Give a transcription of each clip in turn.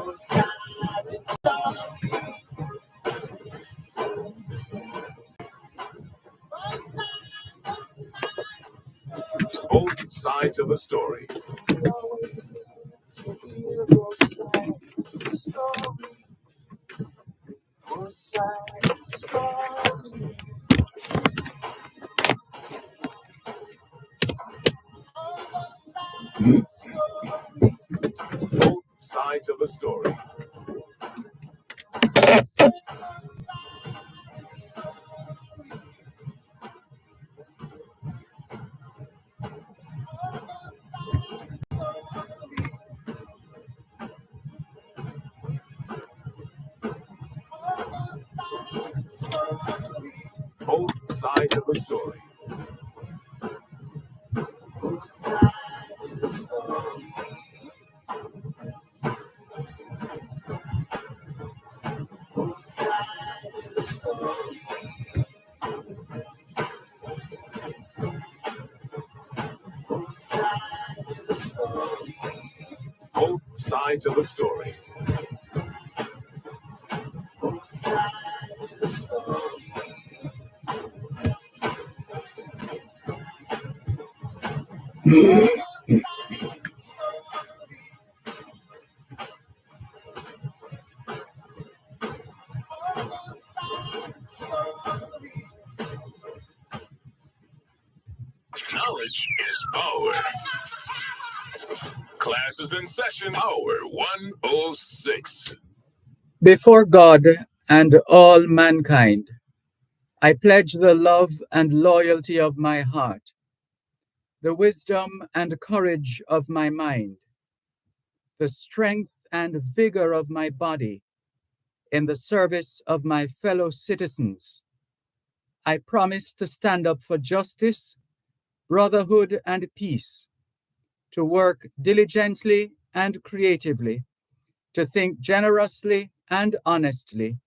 Both sides of a story. Both sides of a story. Both sides of a story. Both sides of a story. Knowledge is power. Class is in session. Hour 106. Before God and all mankind, I pledge the love and loyalty of my heart, the wisdom and courage of my mind, the strength and vigor of my body in the service of my fellow citizens. I promise to stand up for justice, brotherhood, and peace, to work diligently and creatively, to think generously and honestly,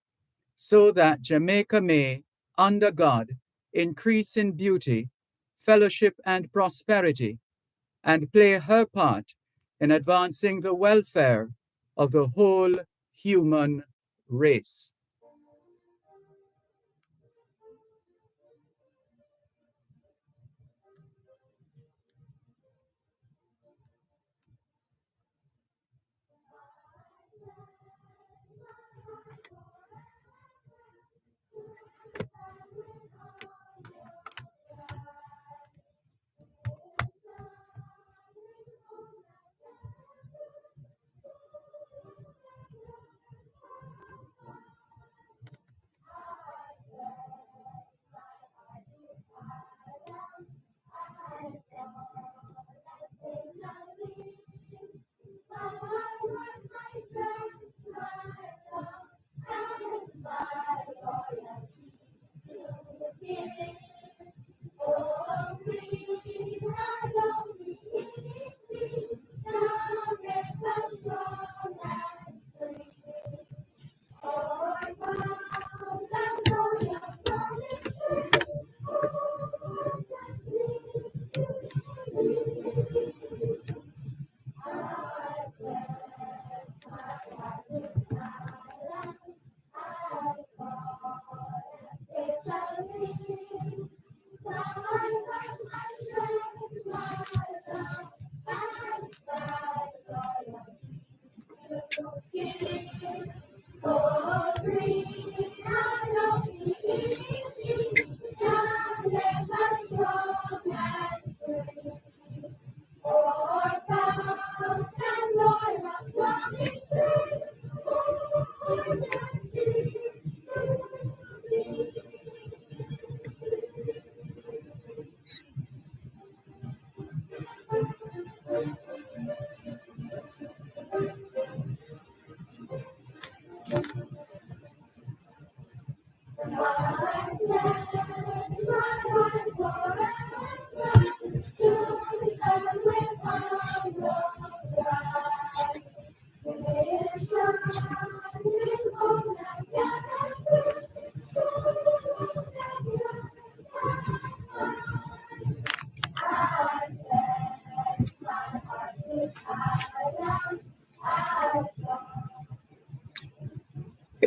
so that Jamaica may, under God, increase in beauty, fellowship, and prosperity, and play her part in advancing the welfare of the whole human race.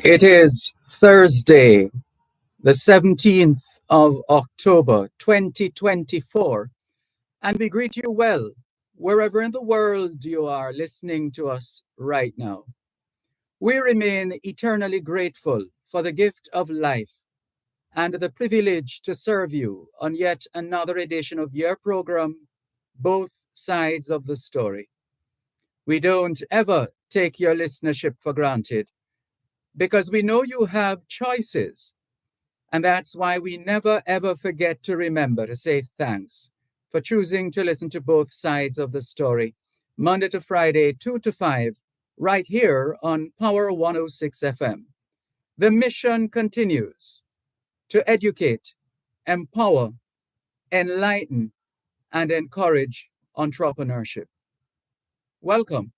It is Thursday, the 17th of October, 2024, and we greet you well, wherever in the world you are listening to us right now. We remain eternally grateful for the gift of life and the privilege to serve you on yet another edition of your program, Both Sides of the Story. We don't ever take your listenership for granted because we know you have choices. And that's why we never ever forget to remember to say thanks for choosing to listen to both sides of the story, Monday to Friday, 2 to 5, right here on Power 106 FM. The mission continues to educate, empower, enlighten, and encourage entrepreneurship. Welcome.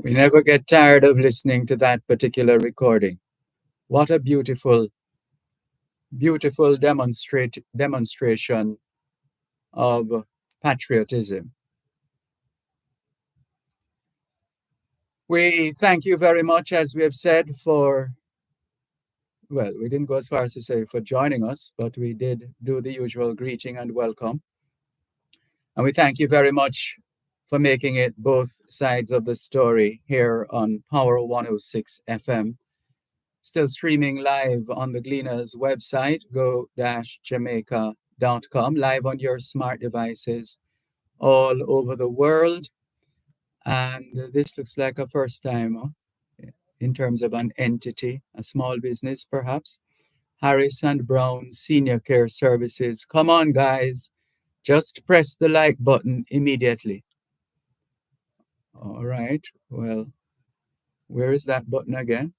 We never get tired of listening to that particular recording. What a beautiful, beautiful demonstration of patriotism. We thank you very much, as we have said, well, we didn't go as far as to say for joining us, but we did do the usual greeting and welcome. And we thank you very much for making it both sides of the story here on Power 106 FM. Still streaming live on the Gleaners website, go-jamaica.com, live on your smart devices all over the world. And this looks like a first time in terms of an entity, a small business perhaps. Harris and Brown Senior Care Services. Come on, guys. Just press the like button immediately. All right. Well, where is that button again?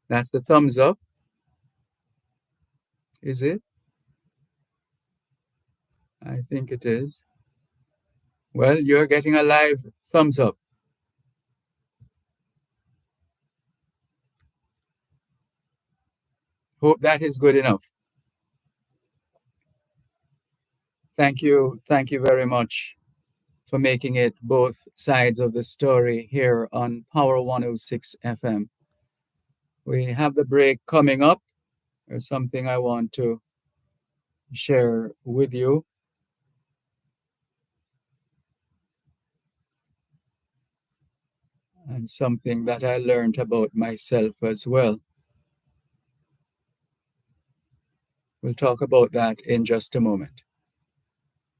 That's the thumbs up. Is it? I think it is. Well, you're getting a live thumbs up. Hope that is good enough. Thank you. Thank you very much for making it both sides of the story here on Power 106 FM. We have the break coming up. There's something I want to share with you. And something that I learned about myself as well. We'll talk about that in just a moment.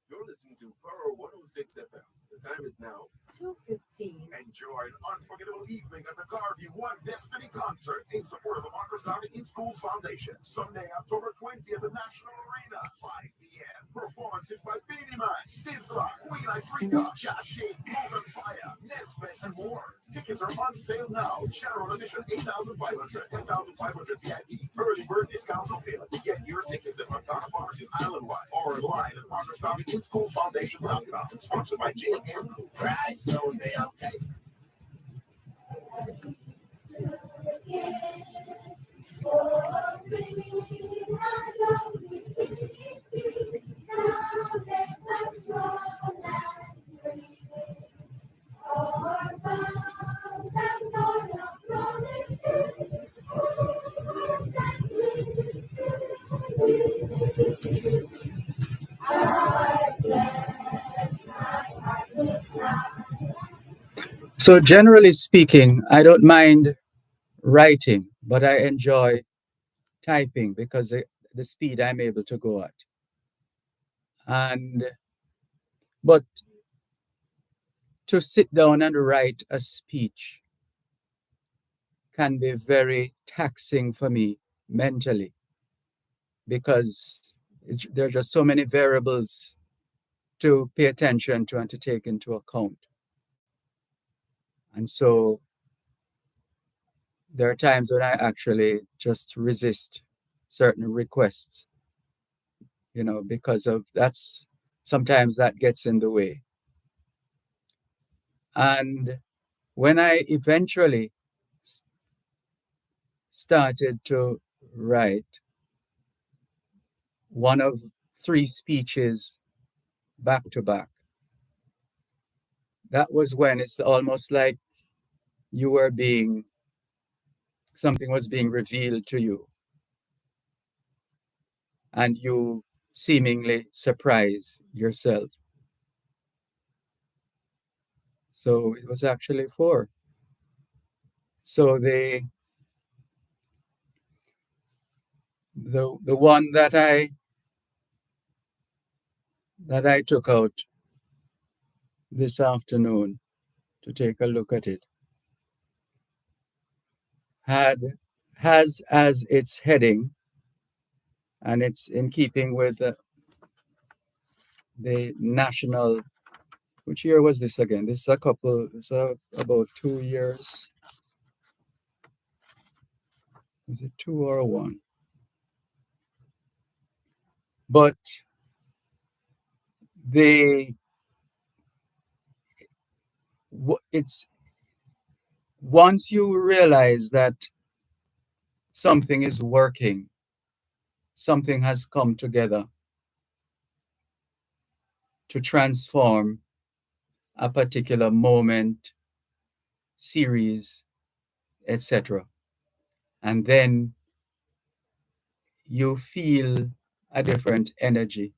You're listening to Power 106 FM. The time is now 2:15. Enjoy an unforgettable evening at the Garvey One Destiny concert in support of the Marcus Garvey in Schools Foundation. Sunday, October 20th at the National Arena, 5 p.m. Performances by Beanie Man, Sizzler, Queen Ifrika, Jashi, Molten Fire, Nesbeth, and more. Tickets are on sale now. General admission 8,500, 10,500 VIP. Early bird discounts available. Get your tickets at Madonna Pharmacies Island-wide or online at Marcus Garvey in Schools Foundation.com. Sponsored by J.M. Right, so they okay. So, generally speaking, I don't mind writing, but I enjoy typing because the speed I'm able to go at. But to sit down and write a speech can be very taxing for me mentally because there are just so many variables to pay attention to and to take into account. And so there are times when I actually just resist certain requests, because of sometimes that gets in the way. And when I eventually started to write one of 3 speeches back to back, that was when it's almost like something was being revealed to you, and you seemingly surprise yourself. So it was actually 4. So the one that I took out this afternoon to take a look at it has as its heading, and it's in keeping with the national. Which year was this again? This is about 2 years. Is it 2 or 1? But it's once you realize that something is working, something has come together to transform a particular moment, series, etc. And then you feel a different energy.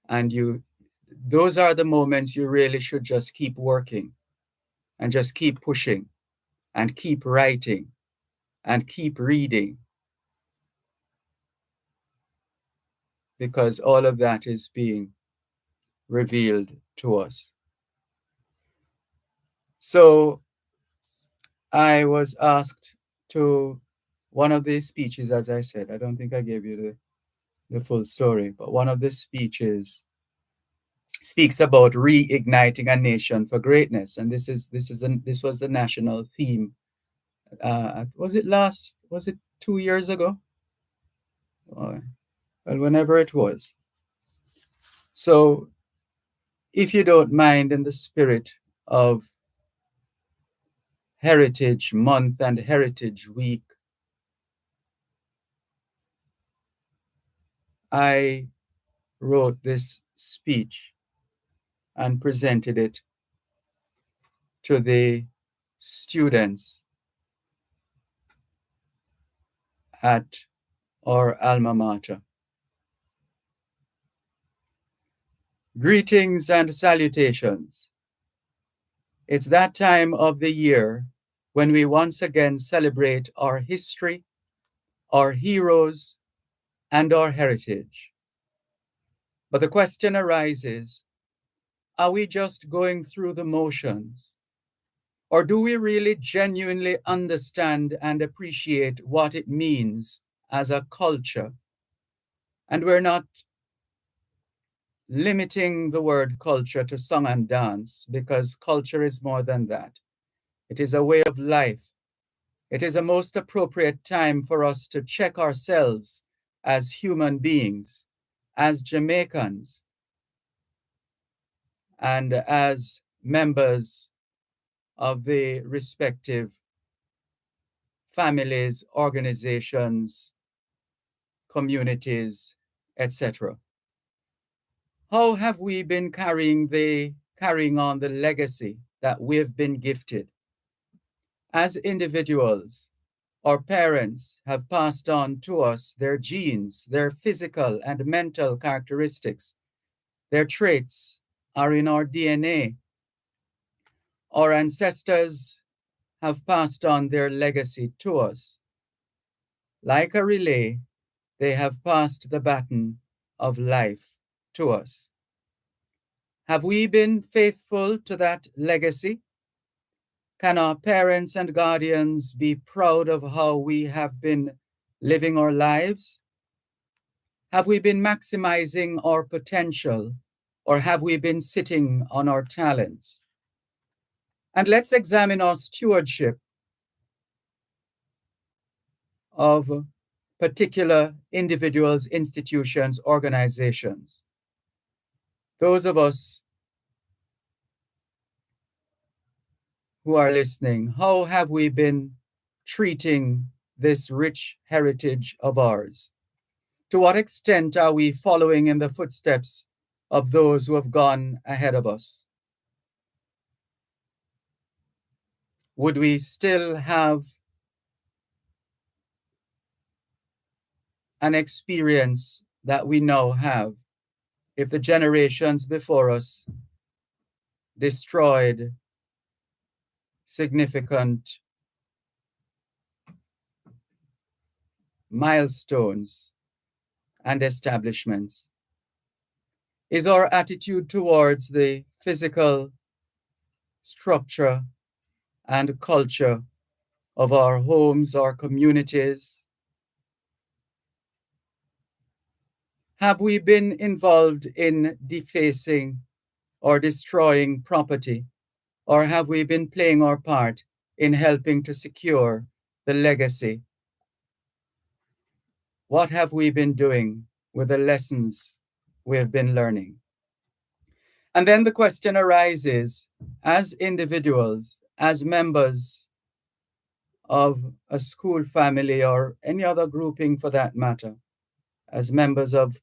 And those are the moments you really should just keep working and just keep pushing and keep writing and keep reading, because all of that is being revealed to us. So I was asked to one of these speeches, as I said, I don't think I gave you the full story, but one of the speeches speaks about reigniting a nation for greatness, and this was the national theme. Was it 2 years ago? Well, whenever it was. So, if you don't mind, in the spirit of Heritage Month and Heritage Week, I wrote this speech and presented it to the students at our alma mater. Greetings and salutations. It's that time of the year when we once again celebrate our history, our heroes, and our heritage. But the question arises, are we just going through the motions? Or do we really genuinely understand and appreciate what it means as a culture? And we're not limiting the word culture to song and dance, because culture is more than that. It is a way of life. It is a most appropriate time for us to check ourselves as human beings, as Jamaicans, and as members of the respective families, organizations, communities, etc. How have we been carrying on the legacy that we've been gifted? As individuals, our parents have passed on to us their genes, their physical and mental characteristics. Their traits are in our DNA. Our ancestors have passed on their legacy to us. Like a relay, they have passed the baton of life to us. Have we been faithful to that legacy? Can our parents and guardians be proud of how we have been living our lives? Have we been maximizing our potential, or have we been sitting on our talents? And let's examine our stewardship of particular individuals, institutions, organizations. Those of us who are listening, how have we been treating this rich heritage of ours? To what extent are we following in the footsteps of those who have gone ahead of us? Would we still have an experience that we now have if the generations before us destroyed significant milestones and establishments? Is our attitude towards the physical structure and culture of our homes, our communities? Have we been involved in defacing or destroying property? Or have we been playing our part in helping to secure the legacy? What have we been doing with the lessons we have been learning? And then the question arises, as individuals, as members of a school family or any other grouping for that matter, as members of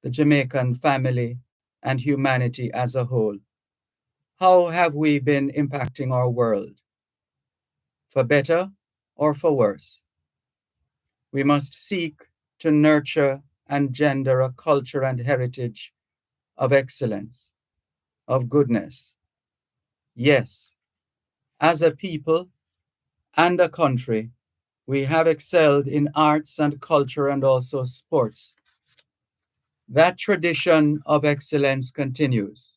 the Jamaican family and humanity as a whole, how have we been impacting our world? For better or for worse? We must seek to nurture and gender a culture and heritage of excellence, of goodness. Yes, as a people and a country, we have excelled in arts and culture and also sports. That tradition of excellence continues.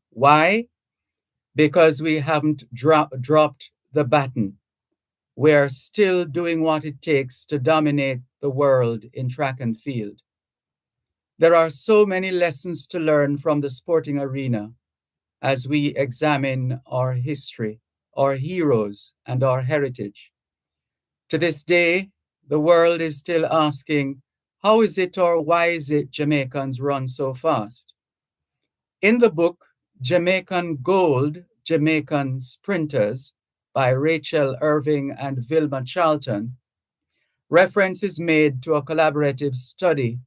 Why? Because we haven't dropped the baton. We're still doing what it takes to dominate the world in track and field. There are so many lessons to learn from the sporting arena as we examine our history, our heroes, and our heritage. To this day, the world is still asking, how is it or why is it Jamaicans run so fast? In the book, Jamaican Gold, Jamaican Sprinters by Rachel Irving and Vilma Charlton, reference is made to a collaborative study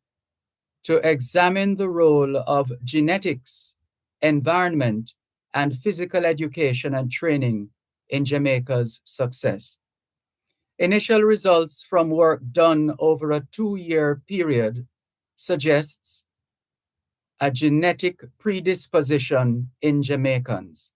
to examine the role of genetics, environment, and physical education and training in Jamaica's success. Initial results from work done over a 2-year period suggests a genetic predisposition in Jamaicans.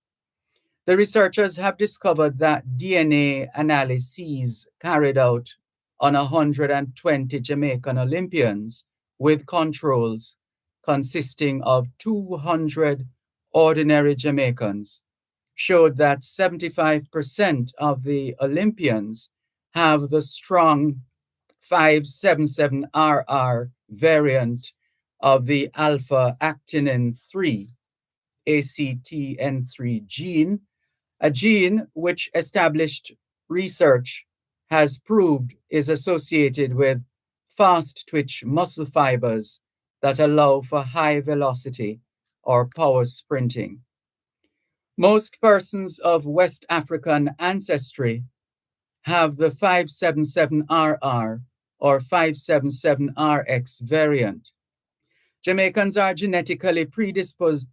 The researchers have discovered that DNA analyses carried out on 120 Jamaican Olympians with controls consisting of 200 ordinary Jamaicans showed that 75% of the Olympians have the strong 577RR variant of the alpha actinin 3, ACTN3 gene, a gene which established research has proved is associated with fast twitch muscle fibers that allow for high velocity or power sprinting. Most persons of West African ancestry have the 577RR or 577RX variant. Jamaicans are genetically predisposed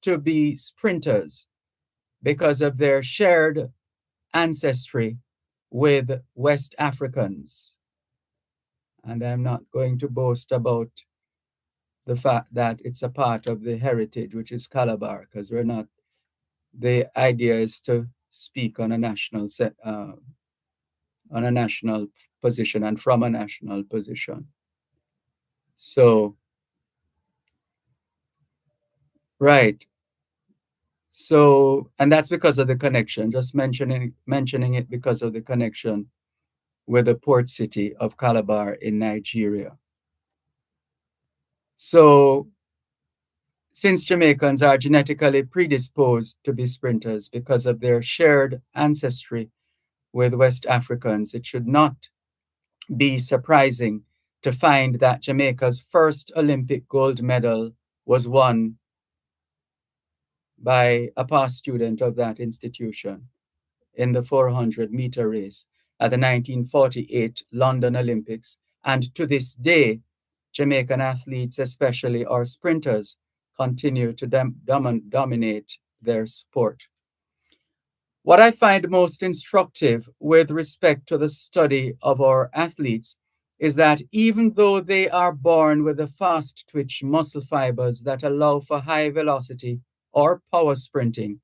to be sprinters because of their shared ancestry with West Africans. And I'm not going to boast about the fact that it's a part of the heritage, which is Calabar, because we're not, the idea is to speak on a national position and from a national position. So, right. So, and that's because of the connection, just mentioning it because of the connection with the port city of Calabar in Nigeria. So, since Jamaicans are genetically predisposed to be sprinters because of their shared ancestry with West Africans, it should not be surprising to find that Jamaica's first Olympic gold medal was won by a past student of that institution in the 400-meter race at the 1948 London Olympics. And to this day, Jamaican athletes, especially our sprinters, continue to dominate their sport. What I find most instructive with respect to the study of our athletes is that even though they are born with the fast twitch muscle fibers that allow for high velocity or power sprinting,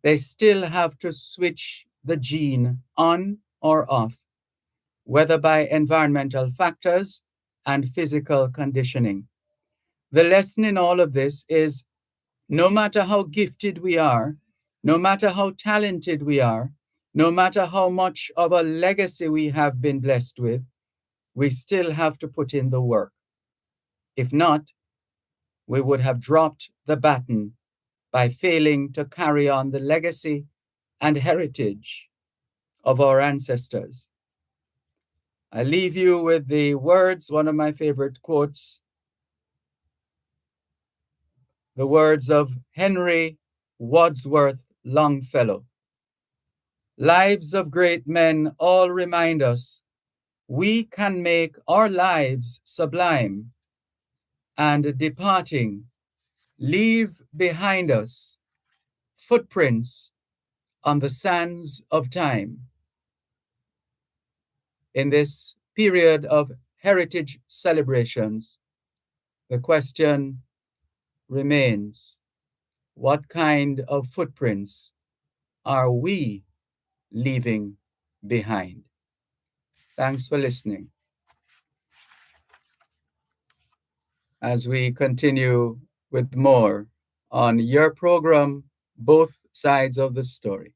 they still have to switch the gene on or off, whether by environmental factors and physical conditioning. The lesson in all of this is no matter how gifted we are, no matter how talented we are, no matter how much of a legacy we have been blessed with, we still have to put in the work. If not, we would have dropped the baton by failing to carry on the legacy and heritage of our ancestors. I leave you with the words, one of my favorite quotes, the words of Henry Wadsworth Longfellow. Lives of great men all remind us we can make our lives sublime, and departing, leave behind us footprints on the sands of time. In this period of heritage celebrations, the question remains, what kind of footprints are we leaving behind? Thanks for listening. As we continue with more on your program, Both Sides of the Story.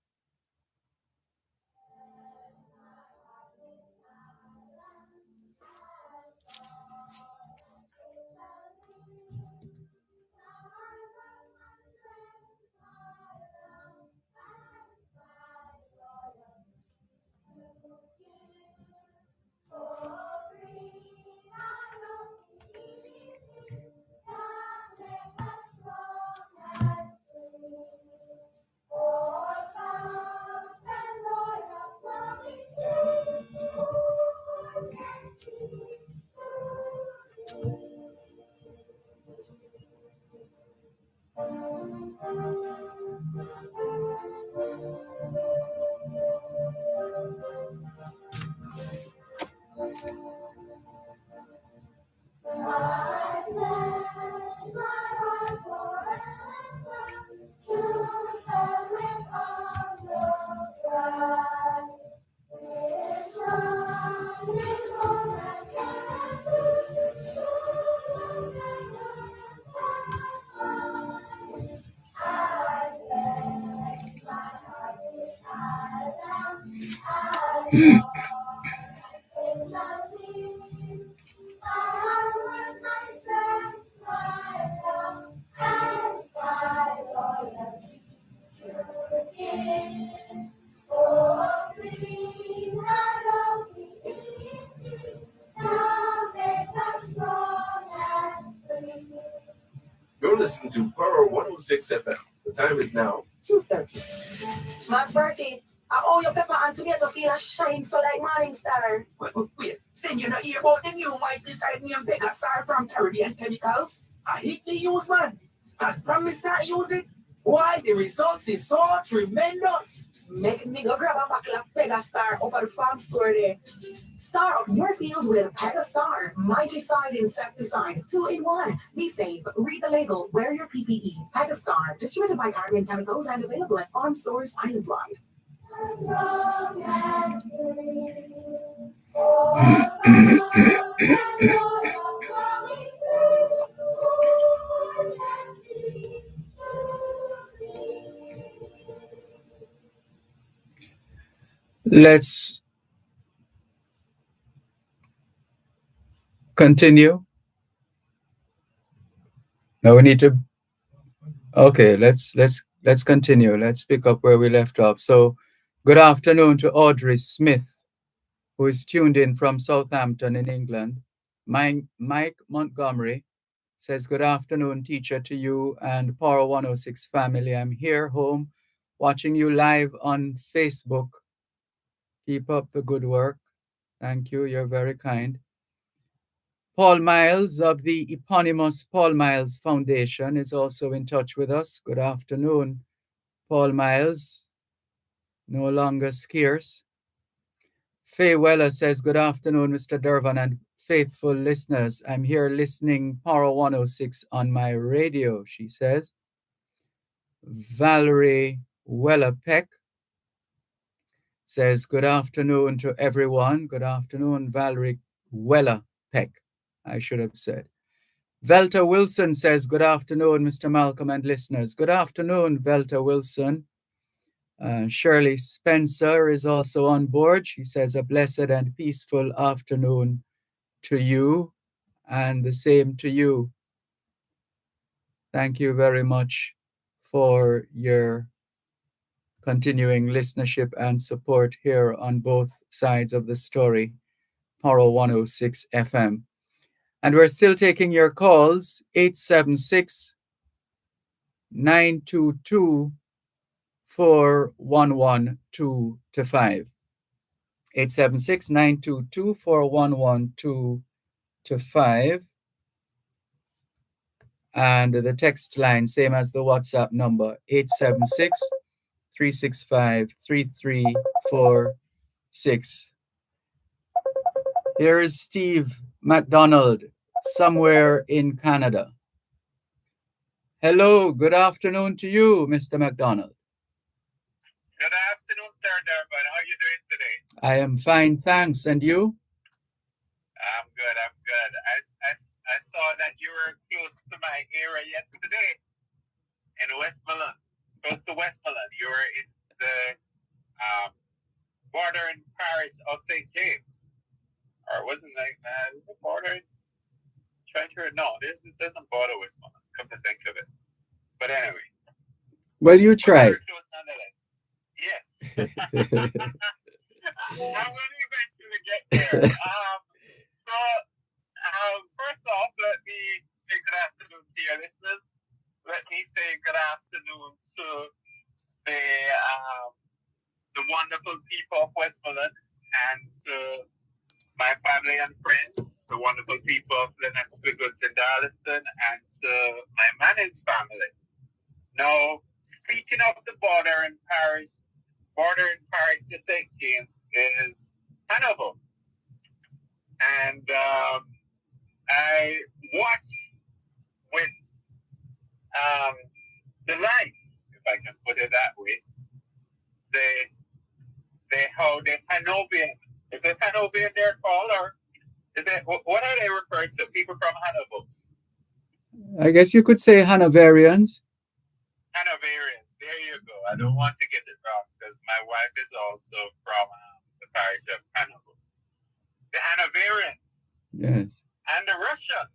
listening to Power 106 FM. The time is now 2:30. Max Bertie, I owe your pepper and tomato feel a shine so like Morning Star. Wait, then you not hear about the new mighty side name Pega Star from Caribbean Chemicals? I hit the use, man. And promise that use it. Why, the results is so tremendous. Make me go grab a bottle of Pega Star over the farm store there. Star up your field with Pega Star, mighty side insecticide, 2-in-1. Be safe, read the label, wear your PPE. Pega Star, distributed by Caribbean Chemicals and available at farm stores island-wide. Let's continue. Now we need to. Okay, let's continue. Let's pick up where we left off. So, good afternoon to Audrey Smith, who is tuned in from Southampton in England. Mike Montgomery says, good afternoon, teacher, to you and Power 106 family. I'm here home watching you live on Facebook. Keep up the good work. Thank you. You're very kind. Paul Miles of the eponymous Paul Miles Foundation is also in touch with us. Good afternoon, Paul Miles. No longer scarce. Faye Weller says, good afternoon, Mr. Dervan and faithful listeners. I'm here listening Power 106 on my radio, she says. Valerie Weller Peck says, good afternoon to everyone. Good afternoon, Valerie Weller Peck, I should have said. Velta Wilson says, good afternoon, Mr. Malcolm and listeners. Good afternoon, Velta Wilson. Shirley Spencer is also on board. She says, a blessed and peaceful afternoon to you, and the same to you. Thank you very much for your continuing listenership and support here on both sides of the story, Power 106 FM. And we're still taking your calls, 876-922-4112-5. 876-922-4112-5. And the text line, same as the WhatsApp number, 876-365-3346. Here is Steve McDonald, somewhere in Canada. Hello, good afternoon to you, Mr. McDonald. Good afternoon, Sir Dervan. How are you doing today? I am fine, thanks. And you? I'm good. I saw that you were close to my area yesterday in Westmoreland, close to Westmoreland. It's the bordering parish of St. James. Or wasn't like that? Is it bordering? No, it doesn't border Westmoreland, come to think of it. But anyway. Well, you tried. Close nonetheless. Yes. I'm going to eventually get there. First off, let me say good afternoon to your listeners. Let me say good afternoon to the wonderful people of Westmoreland and to my family and friends, the wonderful people of Lennox Goods in Darlaston, and to my Manners family. Now, speaking of the bordering parish to St. James is Hannibal. And I watched with delight, if I can put it that way, how the Hanovian, is it Hanovian they're called, or is it, what are they referred to? People from Hannibal? I guess you could say Hanoverians. Hanoverians, there you go. I don't want to get it wrong because my wife is also from the parish of Hannibal. The Hanoverians. Yes. And the Russian.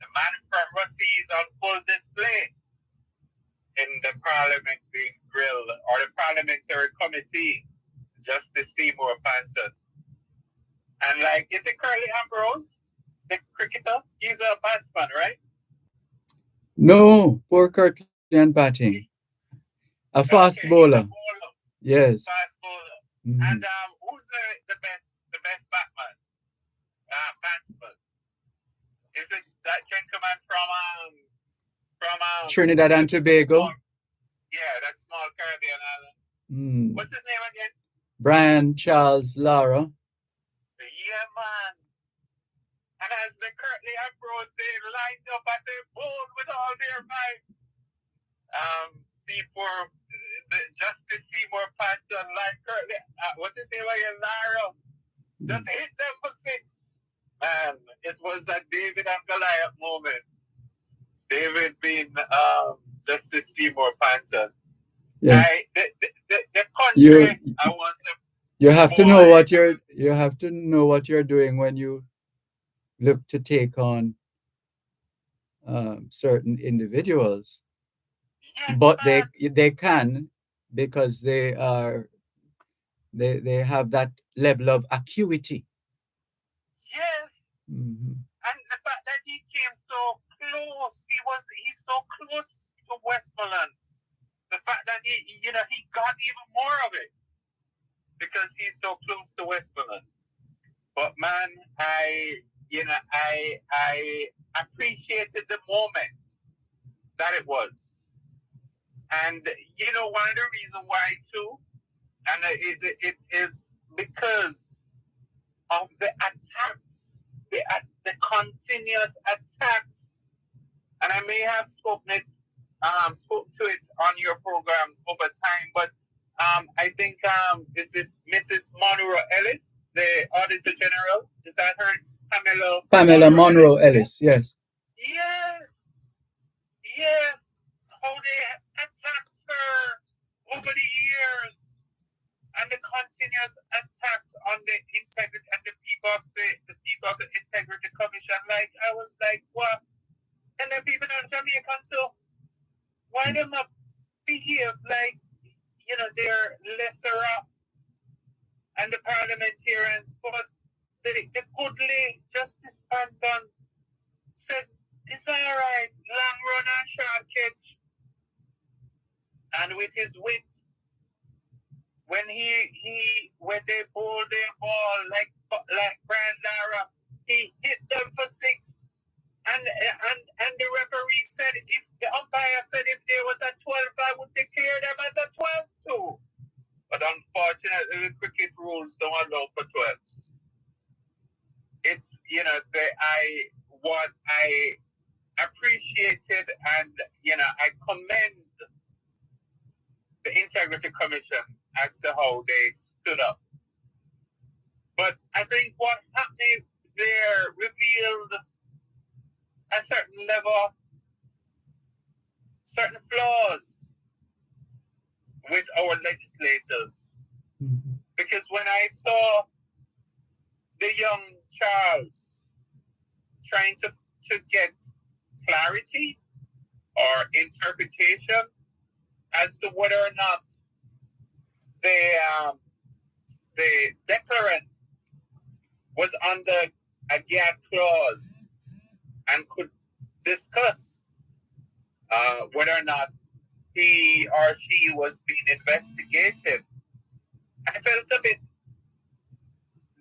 The man from Russia is on full display in the Parliamentary grill or the Parliamentary Committee. Justice Seymour Panton. And is it Curly Ambrose, the cricketer? He's a batsman, right? No, poor Kirtland batting. A fast Okay, he's a bowler. bowler, Yes. fast bowler. Mhm. And who's the best batsman? Batsman. Is it that gentleman from Trinidad and Tobago. that small Caribbean island? Mm. What's his name again? Brian Charles Lara. Yeah, man. And as the Curtly Ambrose, they lined up and they bowled with all their mics. Justice Seymour Panton, like Curtly, what's his name again? Lara. Just hit them for 6. Man, it was that David and Goliath moment. David being Justice Seymour Panton. Yeah. The country, I was you have to know what you're doing when you look to take on certain individuals. Yes, but man. they can, because they have that level of acuity. Yes. Mm-hmm. And the fact that he came so close, he's so close to Westmoreland. The fact that he got even more of it because he's so close to Westmoreland. But man, I appreciated the moment that it was. And one of the reasons why too, and it is because of the attacks, the continuous attacks. And I may have spoke to it on your program over time, but I think is this Mrs. Monroe Ellis, the Auditor General? Is that her? Pamela Monroe Ellis, yes. Yes. How they attacked her over the years, and the continuous attacks on the integrity and the people of the Integrity Commission. Like, I was like, what? And then people in Jamaica too. Why them not behave like they're lesser up, and the parliamentarians? But the goodly Justice Panton said, it's all right, long run and short catch. And with his wit, when they bowl their ball like Brian Lara, he hit them for 6. And the referee said, if the umpire said if there was a 12, I would declare them as a 12 too. But unfortunately, the cricket rules don't allow for 12s. It's what I appreciated, and I commend the Integrity Commission as to how they stood up. But I think what happened there revealed a certain level, certain flaws with our legislators. Mm-hmm. Because when I saw the young Charles trying to get clarity or interpretation as to whether or not the declarant was under a gag clause and could discuss whether or not he or she was being investigated, I felt a bit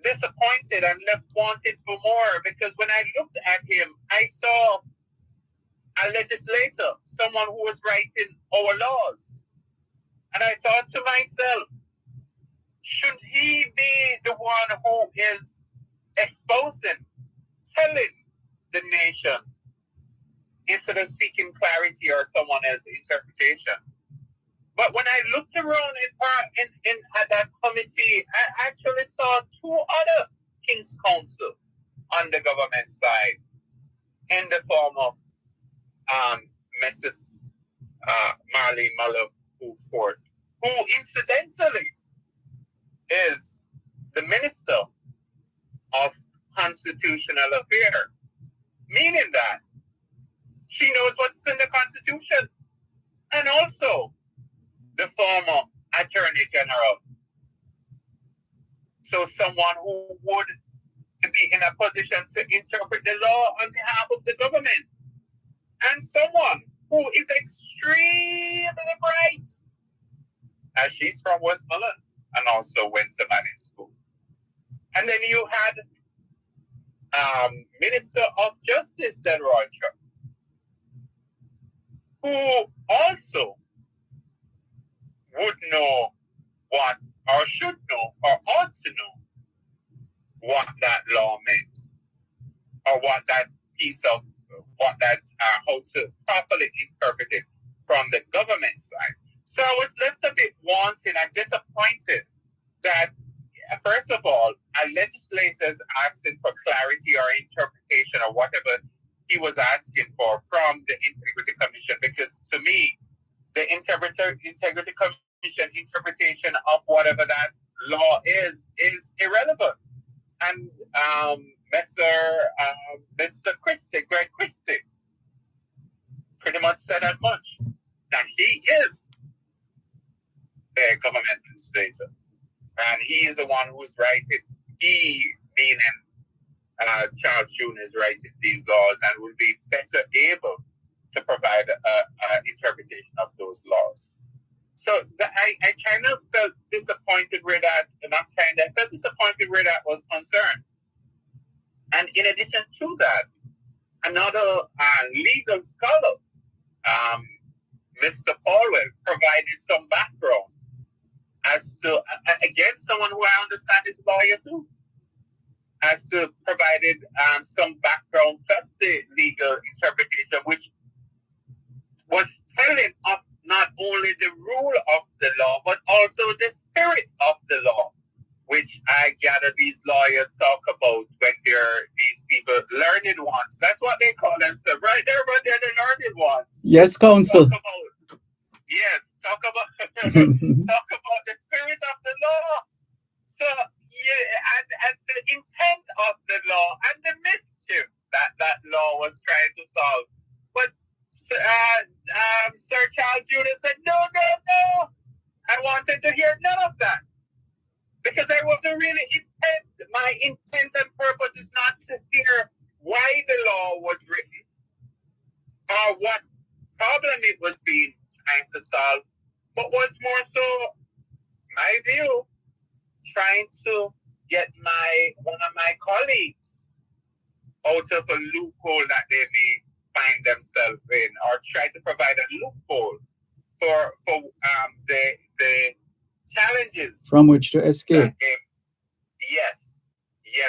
disappointed and left wanting for more, because when I looked at him, I saw a legislator, someone who was writing our laws. And I thought to myself, should he be the one who is exposing, telling the nation, instead of seeking clarity or someone else's interpretation? But when I looked around at that committee, I actually saw 2 other King's Counsel on the government side, in the form of Mrs. Marlene Muller-Ford, who incidentally is the Minister of Constitutional Affairs, meaning that she knows what's in the Constitution, and also the former Attorney General. So someone who would be in a position to interpret the law on behalf of the government. and someone who is extremely bright, as she's from Westmoreland and also went to Manning School. And then you had Minister of Justice Delroy Chuck, who also would know what, or should know, or ought to know what that law meant, or what that piece of, how to properly interpret it from the government side. So I was left a bit wanting and disappointed that, first of all, our legislators asking for clarity or interpretation or whatever he was asking for from the Integrity Commission, because to me, the Integrity Commission interpretation of whatever that law is irrelevant. And Mr. Christie, Greg Christie, pretty much said as much. That he is the government administrator. And he is the one who's writing, he being Charles Jr. is writing these laws and will be better able to provide an interpretation of those laws. So I kind of felt disappointed where that, I felt disappointed where that was concerned. And in addition to that, another legal scholar, Mr. Paulwell, provided some background as to, again, someone who I understand is a lawyer too, as to provided some background plus the legal interpretation, which was telling of not only the rule of the law, but also the spirit of the law, which I gather these lawyers talk about when they're these people, learned ones. That's what they call themselves, right there, but they're the learned ones. Yes, counsel. Talk about the spirit of the law. So, and the intent of the law and the mischief that law was trying to solve. But Sir Charles Jr. said, no. I wanted to hear none of that. Because I wasn't really intent. My intent and purpose is not to hear why the law was written or what problem it was being trying to solve, but was more so, my view, trying to get one of my colleagues out of a loophole that they may find themselves in, or try to provide a loophole for the challenges from which to escape. Yes,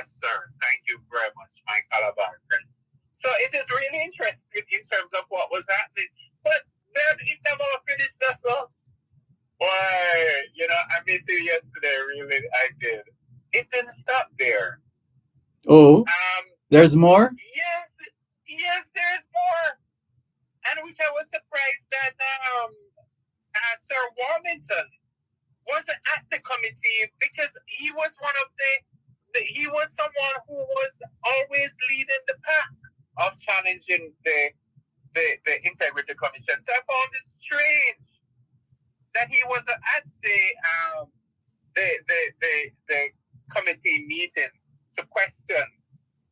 sir. Thank you very much, my Calabar friend. So it is really interesting in terms of what was happening, but then it never finished. That's all. Boy, I missed you yesterday. Really, I did. It didn't stop there. Oh, there's more? Yes, there's more. And which I was surprised that Sir Warmington wasn't at the committee, because he was one of he was someone who was always leading the pack of challenging the Integrity Commission. So I found it strange that he wasn't at the committee meeting to question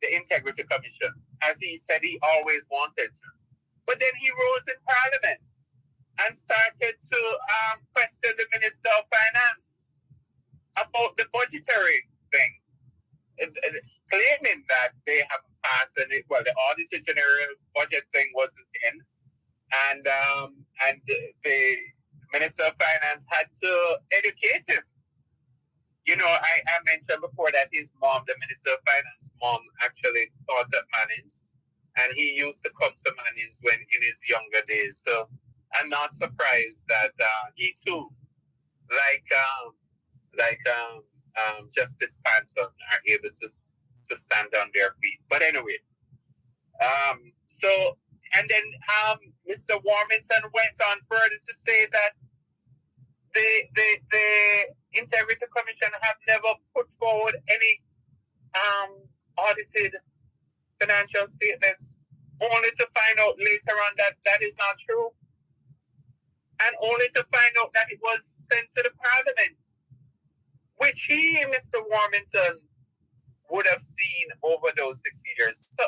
the Integrity Commission, as he said he always wanted to. But then he rose in Parliament and started to question the Minister of Finance about the budgetary thing, claiming that they haven't passed the Auditor General budget thing wasn't in, and the Minister of Finance had to educate him. I mentioned before that his mom, the Minister of Finance mom, actually taught at Manning's, and he used to come to Manning's when in his younger days. So I'm not surprised that he too, like Justice Panton, are able to stand on their feet. But anyway, and then Mr. Warmington went on further to say that the Integrity Commission have never put forward any audited financial statements, only to find out later on that that is not true, and only to find out that it was sent to the Parliament, which he, Mr. Warmington, would have seen over those 6 years. So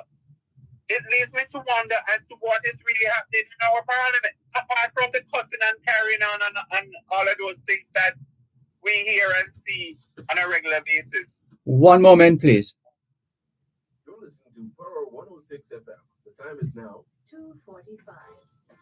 it leads me to wonder as to what is really happening in our parliament, apart from the cussing and carrying on and all of those things that we hear and see on a regular basis. One moment, please. You're listening to Borough 106 FM. The time is now 2:45.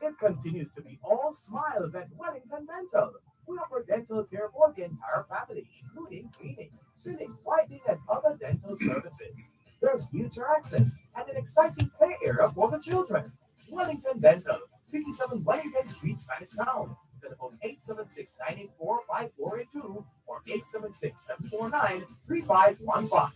It continues to be all smiles at Wellington Dental. We offer dental care for the entire family, including cleaning, filling, whitening, and other dental services. There's wheelchair access and an exciting play area for the children. Wellington Dental, 57 Wellington Street, Spanish Town. Telephone 876-984-5482 or 876-749-3515.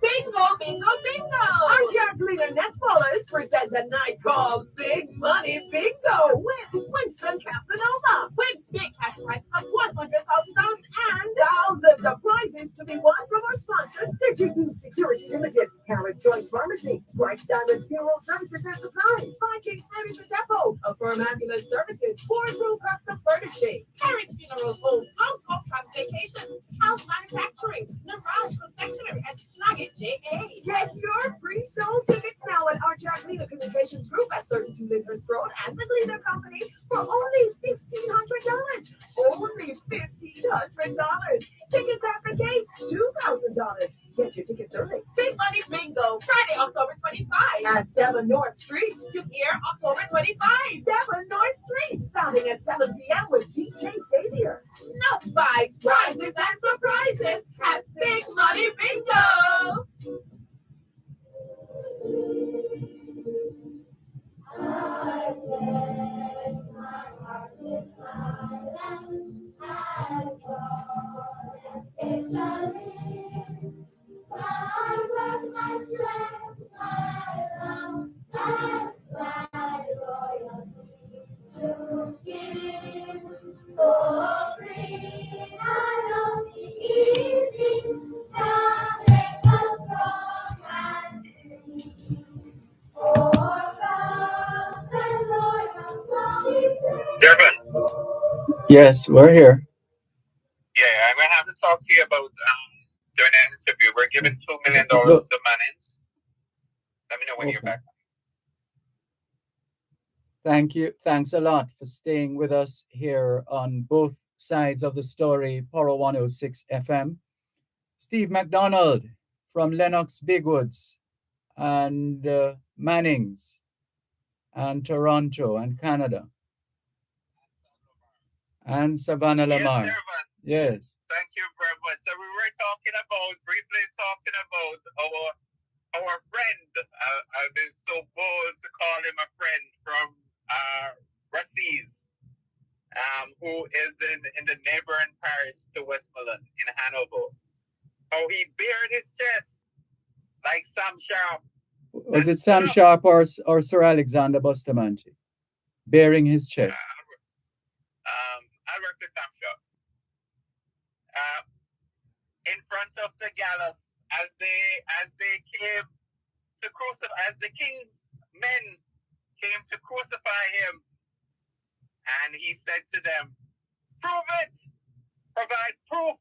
Bingo, bingo, bingo! Our Jacqueline and Nespolas present a night called Big Money Bingo with Winston Casanova. With big cash prize of $100,000 and thousands of prizes to be won from our sponsors: Digital Security Limited, Carrot Joyce Pharmacy, Bright Diamond Funeral Services and Supplies, Vikings Furniture Depot, Affirm Ambulance Services, Ford Room Custom Furnishing, Carriage Funeral Home, House of Transportation, House Manufacturing, Naraj Confectionery, and Nugget J.A. Get your pre-sold tickets now at our Jacqueline Communications Group at 32 Lyndhurst Road and the Gleaner Company for only $1,500. Only $1,500. Tickets at the gate, $2,000. Get your tickets early. Big Money Bingo, Friday, October 25 at 7 North Street. You hear October 25, 7 North Street, starting at 7 p.m. with DJ Xavier. No buys, prizes, and surprises at Big Money Bingo. I pledge my heart with silence as God and it shall live. My worth, my strength, my love, that's my loyalty to give. For free, I know the evening that makes us strong and free. Dervan, Yes, we're here. yeah, I'm going to have to talk to you about during an interview. We're giving $2 million to Look. Mannings. Let me know when you're Okay. back. Thank you. Thanks a lot for staying with us here on both sides of the story, Poro 106 FM. Steve McDonald from Lennox Bigwoods and Mannings and Toronto and Canada. And Savannah Yes, Lamar. Dervan. Yes. Thank you very much. So we were briefly talking about our friend. I've been so bold to call him a friend from Russies, who is in the neighboring parish to Westmoreland in Hanover. How he bared his chest like Sam Sharp. Was it Sam Sharp or Sir Alexander Bustamante? Bearing his chest. I work with Sam Sharp. In front of the gallows, as they came to crucify, as the king's men came to crucify him, and he said to them, "Prove it! Provide proof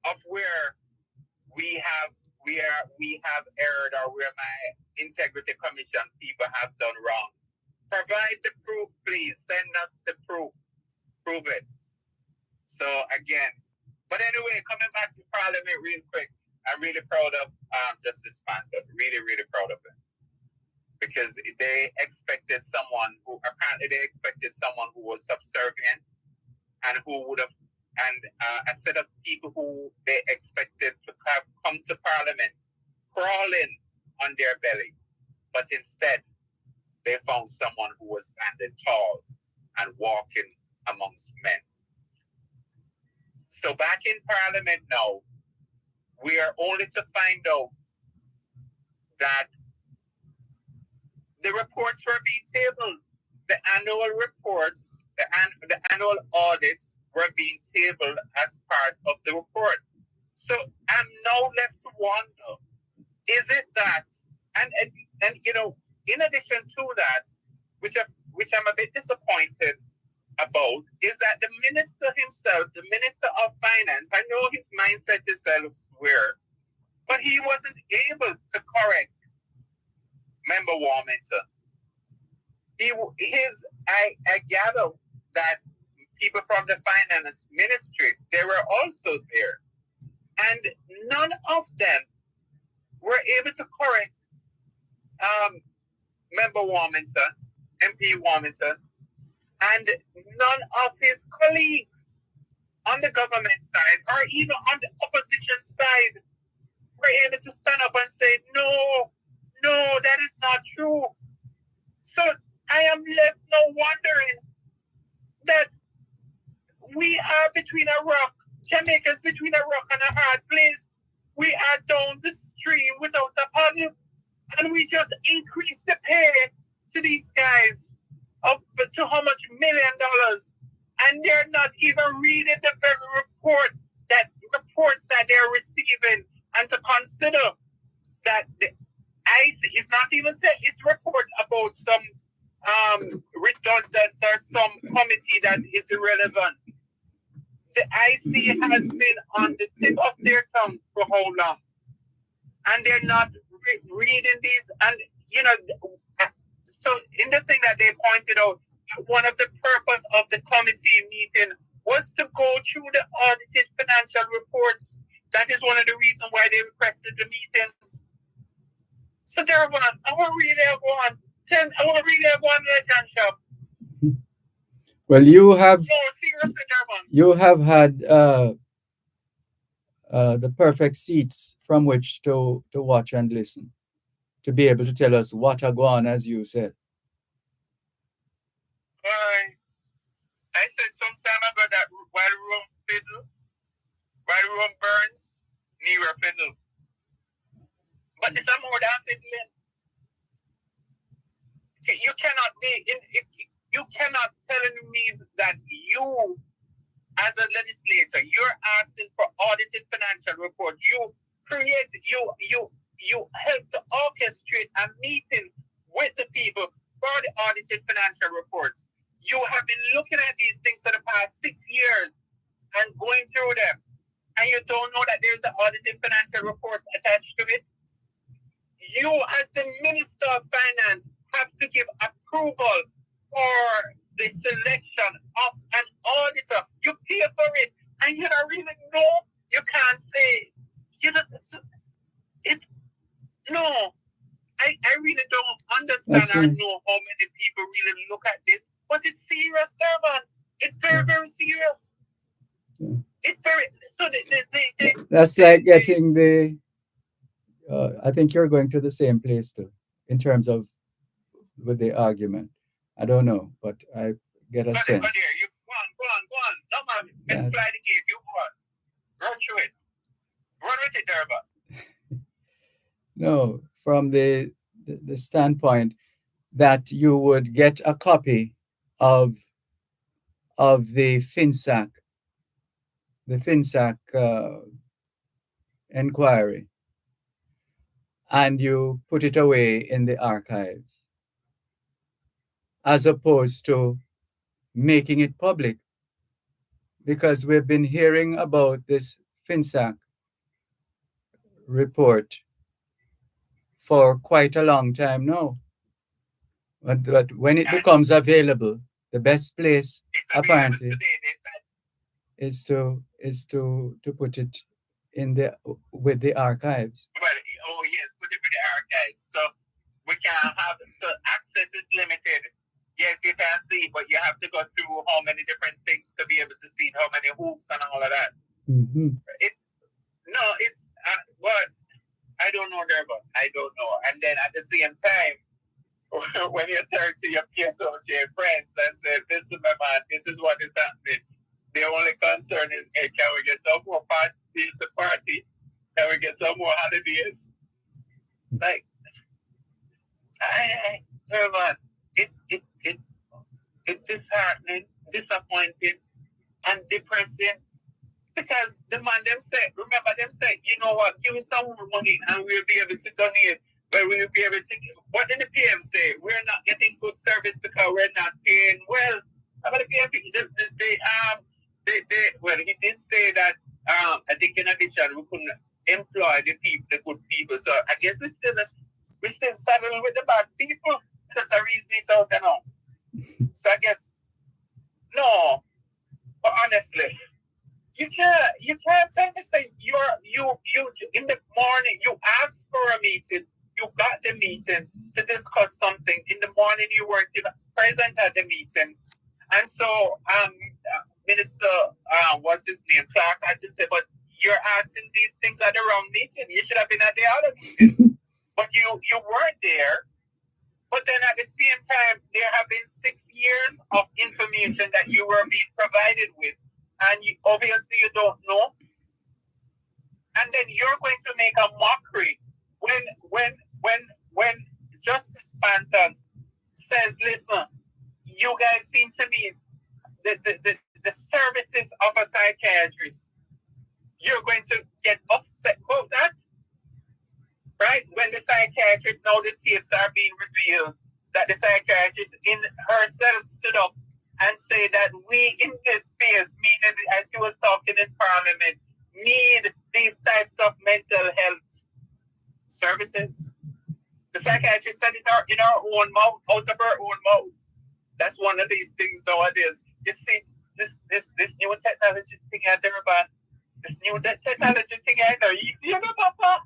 of where we have erred, or where my integrity commission people have done wrong. Provide the proof, please. Send us the proof. Prove it." So again, but anyway, coming back to Parliament real quick, I'm really proud of Justice Spanton. Really, really proud of him. Because they expected someone who was subservient and who would have, and a set of people who they expected to have come to Parliament crawling on their belly. But instead, they found someone who was standing tall and walking amongst men. So back in Parliament now, we are only to find out that the reports were being tabled. The annual reports, the annual audits were being tabled as part of the report. So I'm now left to wonder, is it that, and you know, in addition to that, which I'm a bit disappointed about, is that the minister himself, the Minister of Finance, I know his mindset is elsewhere, but he wasn't able to correct Member Warminster. I gather that people from the finance ministry, they were also there. And none of them were able to correct Member Warminster, MP Warminster, and none of his colleagues on the government side or even on the opposition side were able to stand up and say, no, that is not true. So I am left now wondering that we are between a rock. Jamaica's between a rock and a hard place. We are down the stream without a paddle, and we just increase the pay to these guys up to how much $1 million, and they're not even reading the very reports that they're receiving, and to consider that the IC is not even saying it's report about some redundant or some committee that is irrelevant. The IC has been on the tip of their tongue for how long? And they're not reading these. And, so in the thing that they pointed out, one of the purpose of the committee meeting was to go through the audited financial reports. That is one of the reasons why they requested the meetings. So, Dervan, I want to read that one. I want to read that one legend shop. Well, you have. No, seriously, Dervan. You have had the perfect seats from which to watch and listen, to be able to tell us what are going on, as you said. I said some time ago that while Rome burns, nearer fiddle. But it's not more than fiddling. You cannot tell me that you, as a legislator, you're asking for audited financial report. You help to orchestrate a meeting with the people for the audited financial reports. You have been looking at these things for the past 6 years and going through them, and you don't know that there's the audited financial reports attached to it. You, as the Minister of Finance, have to give approval for the selection of an auditor. You pay for it, and you don't really know. You can't say, no. I really don't understand or know how many people really look at this, but it's serious, Dervan. It's very, very serious. Yeah. It's very, so that's like getting the, I think you're going to the same place too, in terms of with the argument. I don't know, but I get a sense. Go there. You go on. No, man. Let's fly the gate. You go on. Run through it. Run with it, Dervan. No, from the standpoint that you would get a copy of the FinSAC inquiry, and you put it away in the archives, as opposed to making it public, because we've been hearing about this FinSAC report for quite a long time now. But when it becomes available, the best place apparently is to put it in with the archives. Well, yes, put it with the archives. So we can have, so access is limited. Yes, you can see, but you have to go through how many different things to be able to see how many hoops and all of that. Mm-hmm. What I don't know there, but I don't know. And then at the same time, when you turn to your PSOJ friends and say, this is my man, this is what is happening, the only concern is, hey, can we get some more parties to party? Can we get some more holidays? Like, Dervan, it's disheartening, disappointing, and depressing. Because the man them say, remember them say, you know what, give us some more money and we'll be able to donate. But we'll be able to, what did the PM say? We're not getting good service because we're not paying well. How about the PM? Well, he did say that, I think in addition, we couldn't employ the good people. So I guess we still We still saddle with the bad people. That's the reason it's out there now. So I guess, no, but honestly, you can't tell me say you in the morning you asked for a meeting, you got the meeting to discuss something. In the morning you weren't present at the meeting, and so Minister what's his name, Clark, I just said, but you're asking these things at the wrong meeting. You should have been at the other meeting, but you weren't there. But then at the same time, there have been 6 years of information that you were being provided with, and obviously you don't know. And then you're going to make a mockery when Justice Banton says, "Listen, you guys seem to me the services of a psychiatrist. You're going to get upset about that." Right? When the psychiatrist, now the tapes are being revealed, that the psychiatrist in herself stood up and say that we in this space, meaning as she was talking in Parliament, need these types of mental health services. The psychiatrist said it in her own mouth, out of her own mouth. That's one of these things nowadays. You see, this new technology thing at Dervan, this new technology thing I know, easy, you know, Papa?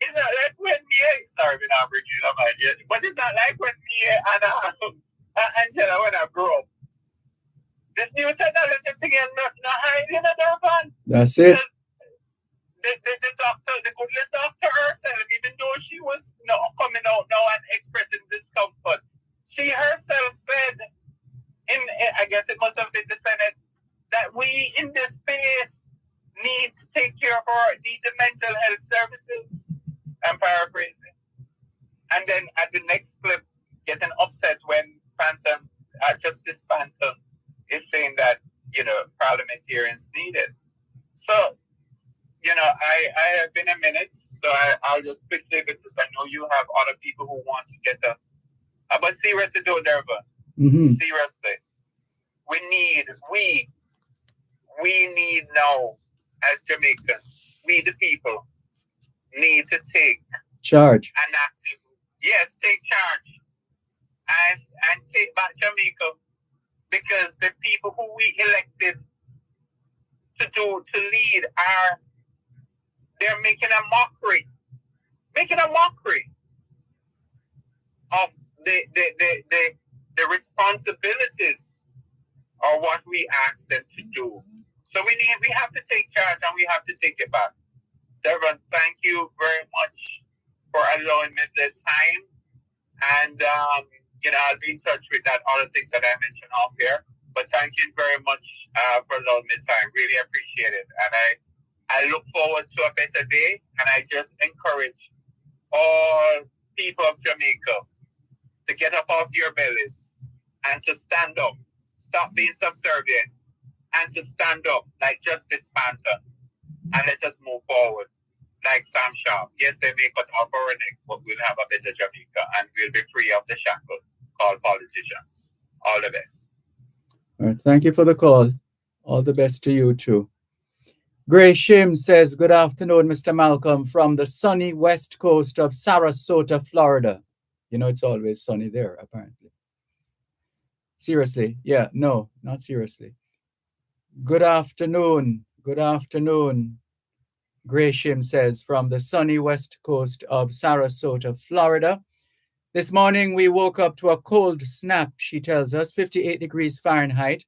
It's not like when me, sorry, we're not bringing it up yet, but it's not like when me and Angela, when I grew up. This new technology thing is not hiding in the Dervan. That's it. Because the doctor, the good little doctor herself, even though she was coming out now and expressing discomfort, she herself said, I guess it must have been the Senate, that we in this space need to take care of the mental health services. I'm paraphrasing. And then at the next clip, getting upset when Justice Banton is saying that, parliamentarians need it. So, I have been a minute, so I'll just quickly, because I know you have other people who want to get the. But seriously, though, Dervan, seriously, we need now, as Jamaicans, we the people, need to take charge. An active, yes, take charge and take back Jamaica, because the people who we elected to lead they're making a mockery of the responsibilities of what we asked them to do. So we have to take charge and we have to take it back. Dervan, thank you very much for allowing me the time. And, I'll be in touch with that other things that I mentioned off here. But thank you very much for allowing me time. Really appreciate it. And I look forward to a better day. And I just encourage all people of Jamaica to get up off your bellies and to stand up. Stop being subservient and to stand up like Justice Banton. And let us move forward. Like Sam Sharp. Yes, they may cut off our neck, but we'll have a better Jamaica and we'll be free of the shackle called politicians. All the best. All right, thank you for the call. All the best to you too. Gray Shim says, good afternoon, Mr. Malcolm, from the sunny west coast of Sarasota, Florida. It's always sunny there, apparently. Seriously? Yeah, no, not seriously. Good afternoon. Good afternoon. Gresham says, from the sunny west coast of Sarasota, Florida. This morning we woke up to a cold snap, she tells us, 58 degrees Fahrenheit.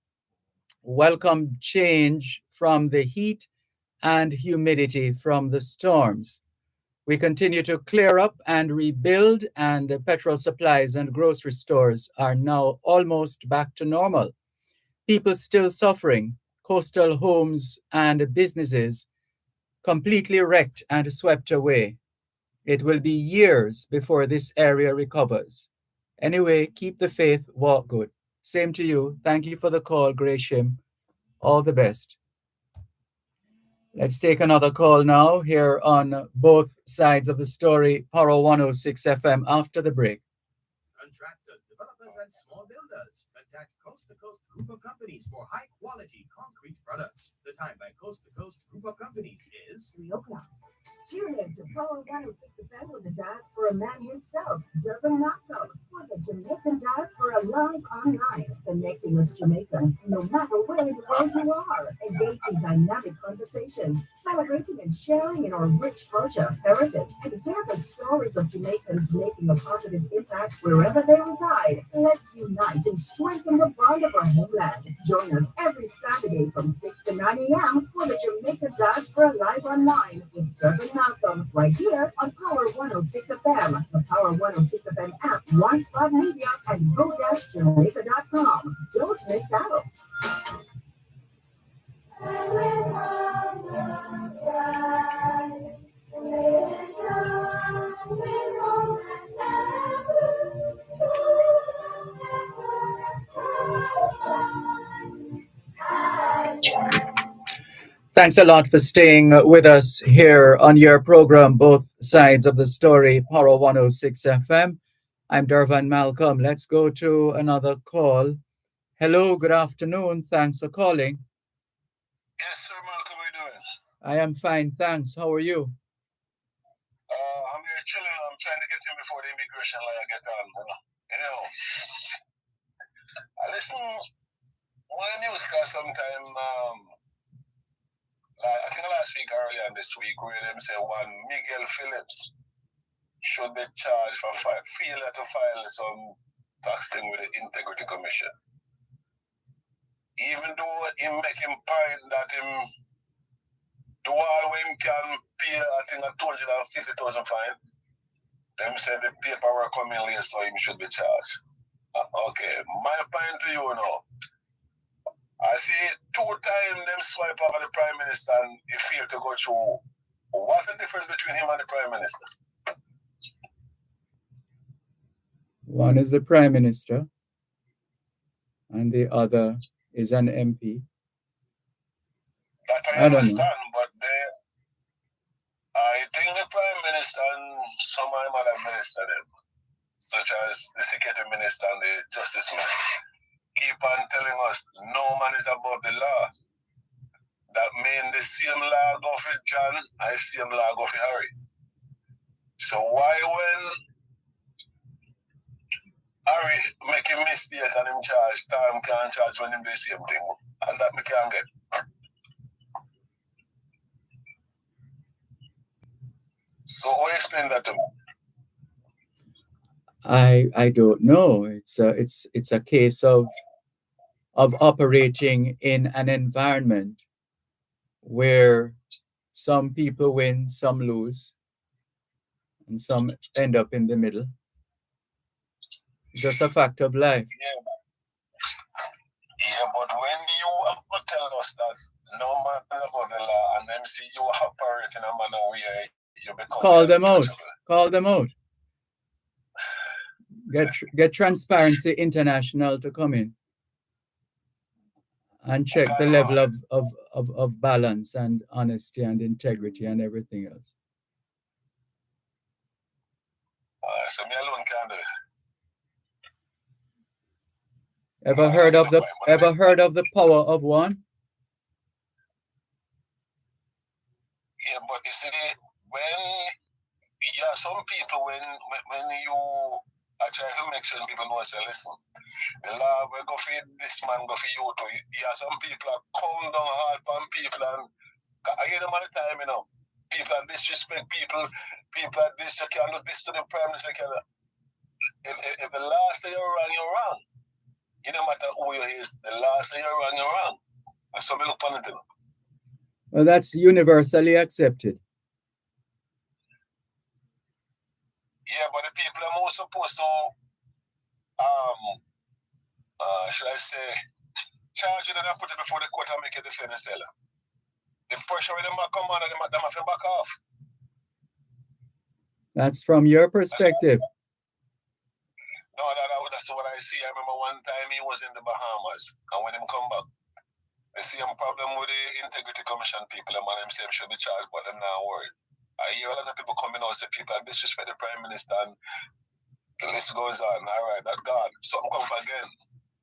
Welcome change from the heat and humidity from the storms. We continue to clear up and rebuild, and petrol supplies and grocery stores are now almost back to normal. People still suffering. Coastal homes and businesses completely wrecked and swept away. It will be years before this area recovers. Anyway, keep the faith, walk good. Same to you. Thank you for the call, Gresham. All the best. Let's take another call now here on both sides of the story, Power 106 FM after the break. Contractors developers and small builders. Contact Coast to Coast Group of Companies for high quality concrete products. The time by Coast to Coast Group of Companies is 3 o'clock. Tune in to Power 106 FM with the diaspora man himself, Dervan for the Jamaican diaspora live online, connecting with Jamaicans no matter where in the world you are, engaging dynamic conversations, celebrating and sharing in our rich culture, heritage, and hear the stories of Jamaicans making a positive impact wherever they reside. Let's unite and strengthen the bond of our homeland. Join us every Saturday from 6 to 9 a.m. for the Jamaica Diaspora Live Online with Dervan Malcolm, right here on Power 106 FM, the Power 106 FM app, One Spot Media, and go-jamaica.com. Don't miss out. Thanks a lot for staying with us here on your program, Both Sides of the Story, Power 106 FM. I'm Dervan Malcolm. Let's go to another call. Hello, good afternoon. Thanks for calling. Yes, sir, Malcolm, how are you doing? I am fine, thanks. How are you? I'm here chilling. I'm trying to get in before the immigration lawyer get on. Anyhow, I listen one newscast sometime, I think last week or earlier this week, where them say one Miguel Phillips should be charged for failure to file some tax thing with the Integrity Commission. Even though he make him point that him do all when him can pay, I think, a 250,000 fine, them say the paperwork coming late, so him should be charged. Okay, my point to you now. I see 2 times them swipe over the Prime Minister and he failed to go through. What's the difference between him and the Prime Minister? One is the Prime Minister and the other is an MP. That I understand, but I think the Prime Minister and some of them other minister them, such as the Security Minister and the Justice Minister, keep on telling us no man is above the law. That means the same law go for John, and the same law go for Harry. So why when Harry make a mistake and him charge, Tom can't charge when him do the same thing? And that we can't get. So how explain that to me? I don't know. It's a case of operating in an environment where some people win, some lose, and some end up in the middle. It's just a fact of life. Yeah, but when you tell us that no man above the law and them see you operate in a manner where you become call them out. Call them out. Get Transparency International to come in and check the level of balance and honesty and integrity and everything else. So me alone can do it. Ever heard of the power of one? Yeah, but you see, some people when you I try to make sure people know, say, listen, the law will go for this man, go for you too. Yeah, some people are calm down hard on people, and I hear them all the time, you know. People are disrespect people are this, you can't do this to the Prime Minister. If the law say you're wrong, you're wrong. It no matter who you is, the law say you're wrong, you're wrong. And so we look on it. Well, that's universally accepted. Yeah, but the people are more supposed to, should I say, charge it and put it before the court and make a defense seller. The pressure when them come on, them have to back off. That's from your perspective. No, that's what I see. I remember one time he was in the Bahamas, and when him come back, the same problem with the Integrity Commission people, and them say should be charged, but them not worried. I hear a lot of people coming out say people disrespect the Prime Minister, and The list goes on. All right, that God. Some come again.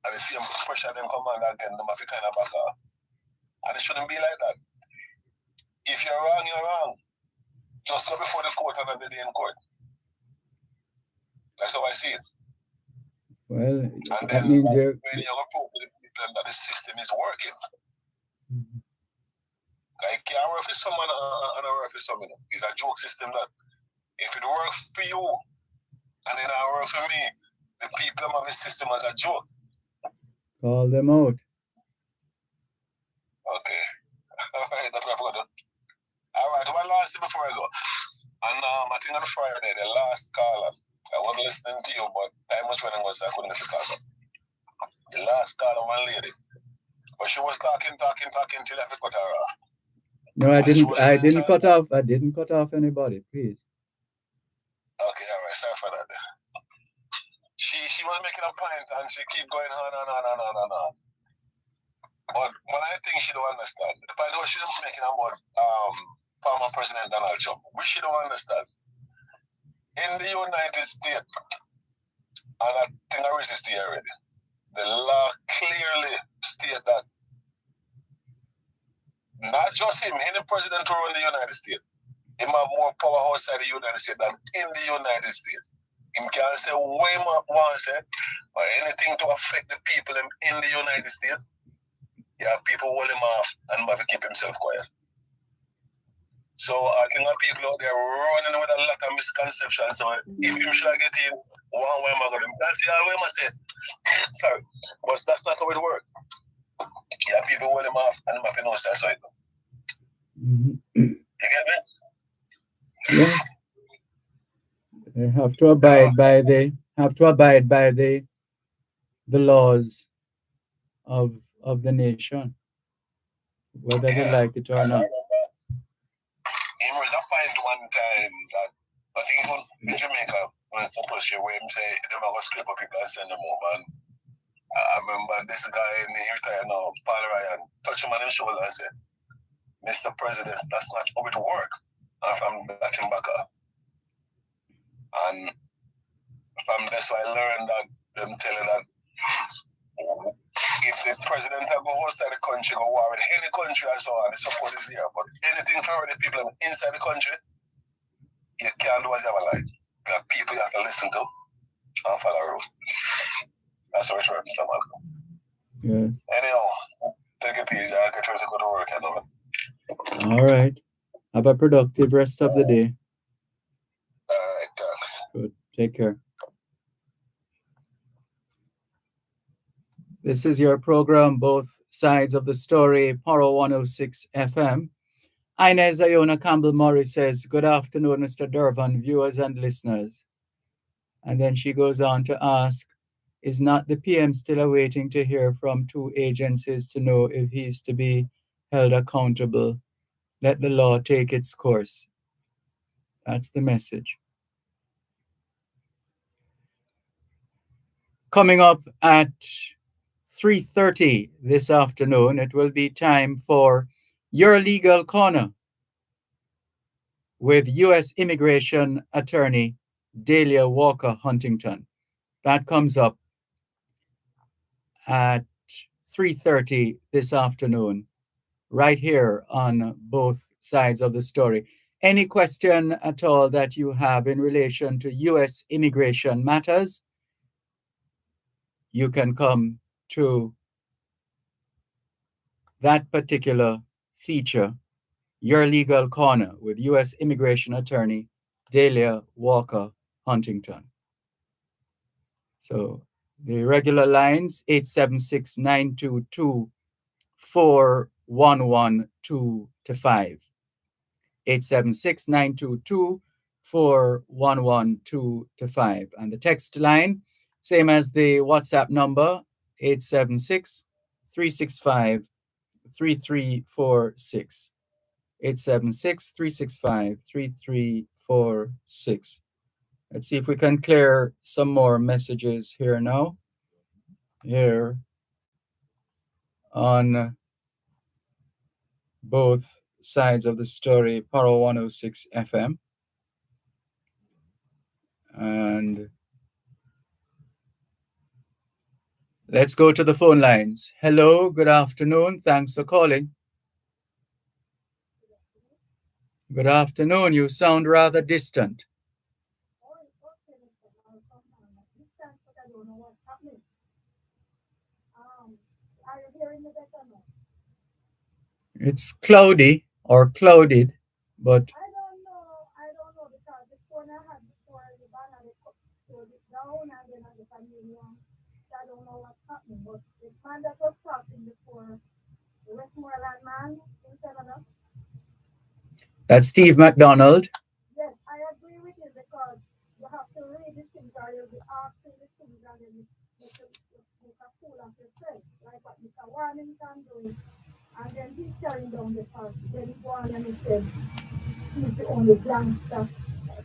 And the same pressure them come on again. Them have to kind of back off. And it shouldn't be like that. If you're wrong, you're wrong. Just go before the court and the day in court. That's how I see it. Well, And that then means when you're prove to the people that the system is working, like can't work for someone and I work for someone. It's a joke system that if it works for you and then it work for me, the people of the system as a joke. call them out. Okay. All right, that's what I've got. All right, one last thing before I go. And I think on Friday, the last caller, I wasn't listening to you, but time was running was I couldn't get the call. The last caller, one lady. But she was talking till I cut her off. No, I didn't cut off. I didn't cut off anybody, please. Okay, all right, sorry for that. She was making a point and she keep going on. But one of the things she don't understand, by the way, she's making about former President Donald Trump, which she don't understand. In the United States, and I think I resist here already, the law clearly states that not just him, any president who run the United States, he have more power outside the United States than in the United States. He can say way more wants it, or anything to affect the people in the United States. Yeah, people hold him off and have to keep himself quiet. So I think that people out there running with a lot of misconceptions. So if him should get in, one way am I going to that's the way I say. Sorry. But that's not how it works. Yeah, people hold him off and have to know so it. You get me? Yeah. They have to abide by the laws of the nation, whether they like it or not. He was a point one time that I think even in Jamaica when supposed to where him say they were going to scrape up people and send them home. And I remember this guy in the retired now, Parliamentary, touched him on his shoulder and said, Mr. President, that's not how it works. And from that him back up. And from that's why I learned that them telling that if the president go outside the country, go war with any country and so on, the support is there. But anything for the people inside the country, you can't do as you ever like. You have people you have to listen to and follow. That's how it works, Mr. Malcolm. Yes. Anyhow, take it easy. I'll get ready to go to work. All right. Have a productive rest of the day. All right, thanks. Good. Take care. This is your program, Both Sides of the Story, Paro 106 FM. Inez Iona Campbell-Murray says, good afternoon, Mr. Dervan, viewers and listeners. And then she goes on to ask, is not the PM still awaiting to hear from two agencies to know if he's to be held accountable? Let the law take its course. That's the message. Coming up at 3:30 this afternoon, it will be time for Your Legal Corner with U.S. Immigration Attorney Dahlia Walker Huntington. That comes up at 3:30 this afternoon, right here on Both Sides of the Story. Any question at all that you have in relation to U.S. immigration matters, you can come to that particular feature, Your Legal Corner, with U.S. Immigration Attorney Dahlia Walker Huntington. So the regular lines, 876-922-4112-5. 876-922-4112-5. And the text line, same as the WhatsApp number, 876-365-3346. 876-365-3346. Let's see if we can clear some more messages here now. Here on Both Sides of the Story, Paro 106 FM. And Let's go to the phone lines. Hello, good afternoon. Thanks for calling. Good afternoon. You sound rather distant. It's cloudy or clouded, but I don't know because the phone I had before the banner they closed it down and then I get a new one. So I don't know what's happening. But the man that was talking before, the Westmoreland man in Canada. that's Steve McDonald. Yes, I agree with you because you have to read the things or you'll be asking the things and then you make a fool of yourself. Like what Mr. Warmington doing. And then he's carrying down the party. Then he go on and he said he's the only gangster.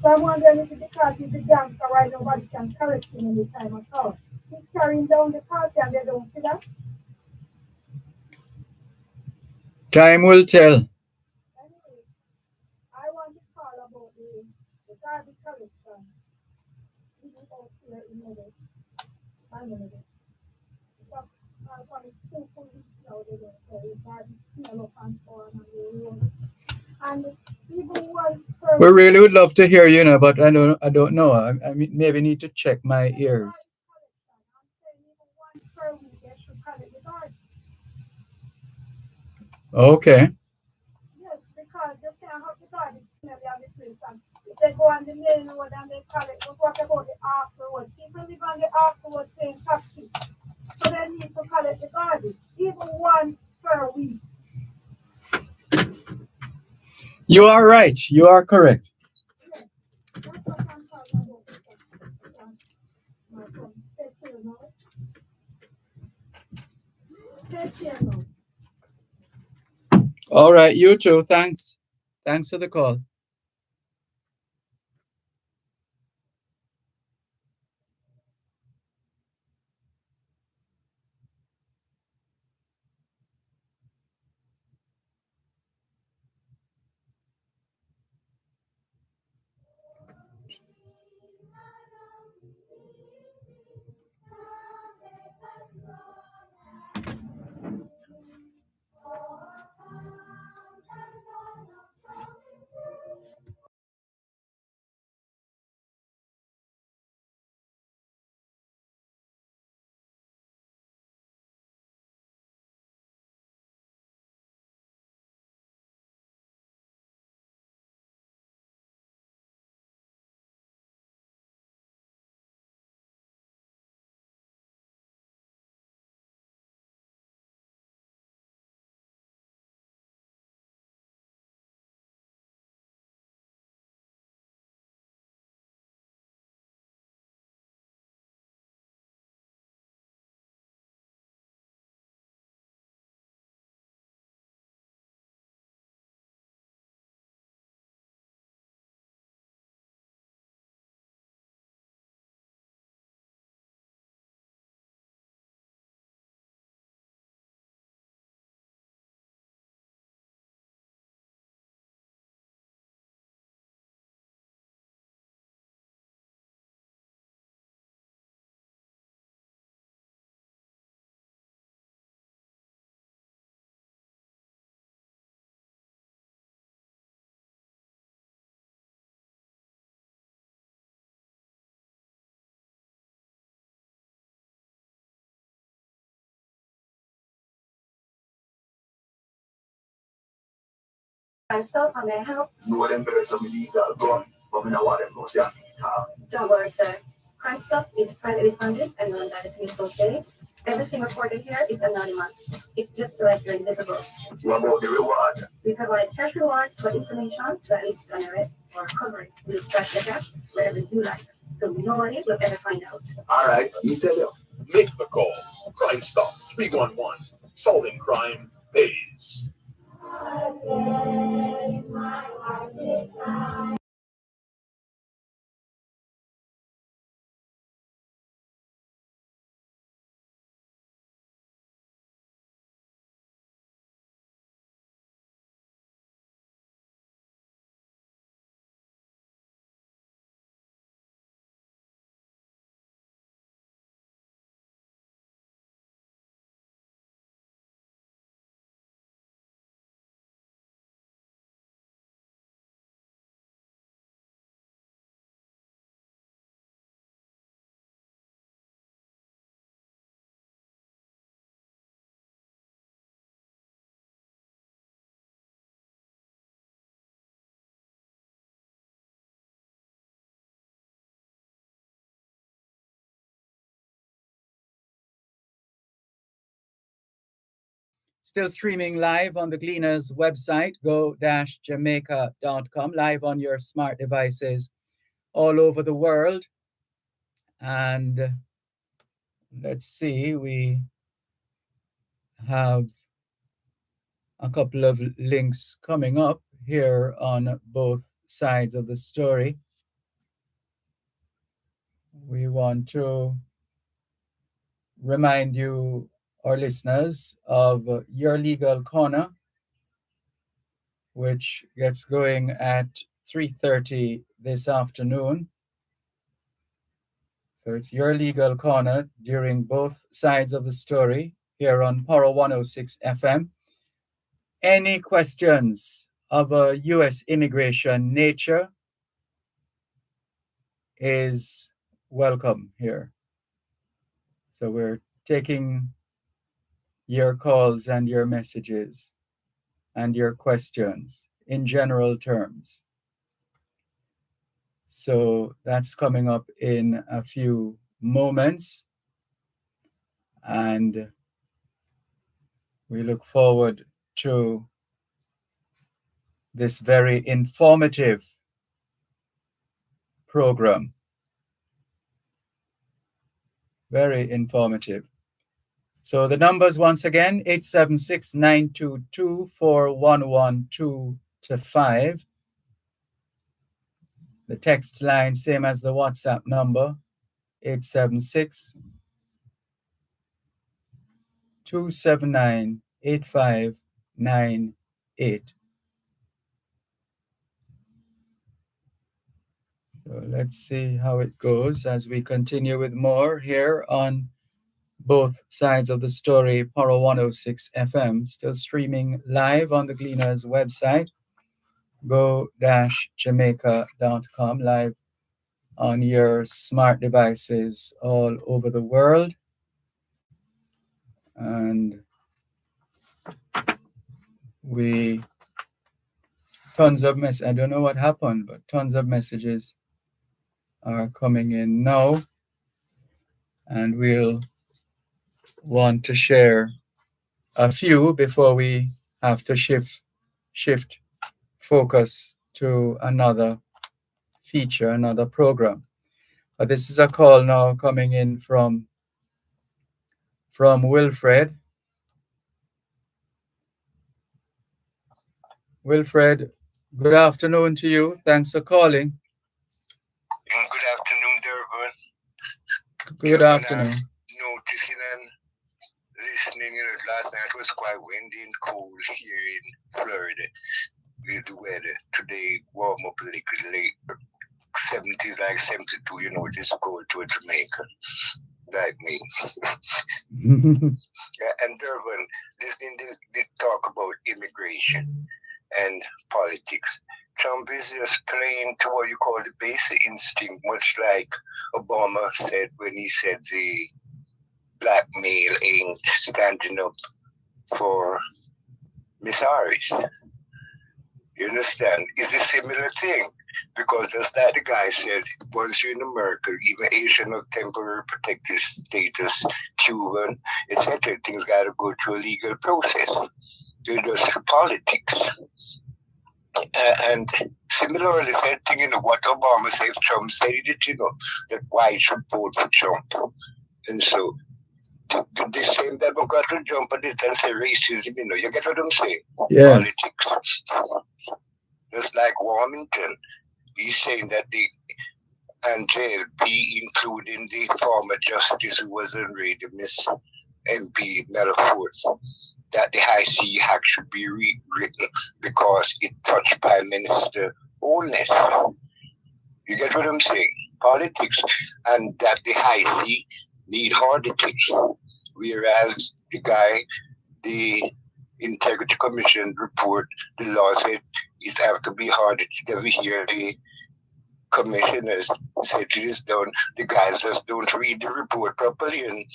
So I'm wondering if it's because he's a gangster, why nobody can correct him any time at all. He's carrying down the party and they don't see that. Time will tell. Anyway, I want to call about the Darby correction. He is out here in Meadow. Because for the 2 police now, they don't say Darby smell up and so on and they run. And even one We really would love to hear you now, but I don't know. I maybe need to check my ears. Okay. Yes, because you can't have the garbage smelly on the place. And if they go on the main road and they collect, but what about the afterwards? People live on the afterwards paying taxes. So they need to collect the garbage, even one per week. You are right. You are correct. Yes, that's what I'm talking about. My son, take care now. Take care now. All right. You too. Thanks. Thanks for the call. I'm so how may I help? No, them birds are illegal gun, but we know what them knows, yeah. Don't worry, sir. Crime Stop is privately funded and run by the police okay? Everything reported here is anonymous. It's just to let you're invisible. What about the reward? We provide cash rewards for information that leads to an arrest or recovery. We'll scratch the cash wherever you like. So nobody will ever find out. All right, me tell you. Make the call. Crime Stop 311. Solving crime pays. I guess my heart is not. Still streaming live on the Gleaners website, go-jamaica.com, live on your smart devices all over the world. And let's see, we have a couple of links coming up here on both sides of the story. We want to remind you, our listeners, of Your Legal Corner, which gets going at 3:30 this afternoon. So it's Your Legal Corner during both sides of the story here on Power 106 FM. Any questions of a U.S. immigration nature is welcome here. So we're taking your calls and your messages and your questions in general terms. So that's coming up in a few moments. And we look forward to this very informative program. Very informative. So the numbers once again, 876-922-4112-5. The text line, same as the WhatsApp number, 876-279-8598. So let's see how it goes as we continue with more here on both sides of the story, Power 106 FM, still streaming live on the Gleaners website, go-jamaica.com, live on your smart devices all over the world. And tons of messages, I don't know what happened, but tons of messages are coming in now. And we'll want to share a few before we have to shift focus to another feature, another program. But this is a call now coming in from Wilfred. Wilfred, good afternoon to you. Thanks for calling. Good afternoon, Dervan. Good afternoon. Noticing and listening, last night was quite windy and cold here in Florida. With the weather today, warm up a little late. 70s, like 72, it is cold to a Jamaica, like me. And Dervan, listening to this talk about immigration and politics. Trump is just playing to what you call the basic instinct, much like Obama said when he said the black male ain't standing up for Miss Harris. You understand? It's a similar thing. Because just like the guy said, once you're in America, even Asian of temporary protected status, Cuban, etc., things got to go through a legal process. They're just politics. And similarly, same thing, what Obama says, Trump said it, that why should vote for Trump. And so, the same that we've got to jump at it and say racism, you get what I'm saying? Yes. Politics. Just like Warmington, he's saying that and JLP, including the former justice who was on radio, Miss MP Melliford, that the High Sea Act should be rewritten because it touched Prime Minister Holness. You get what I'm saying? Politics. And that the High Sea need auditors. Whereas the Integrity Commission report, the law said it have to be audited every year. The commissioners said it is done. The guys just don't read the report properly. And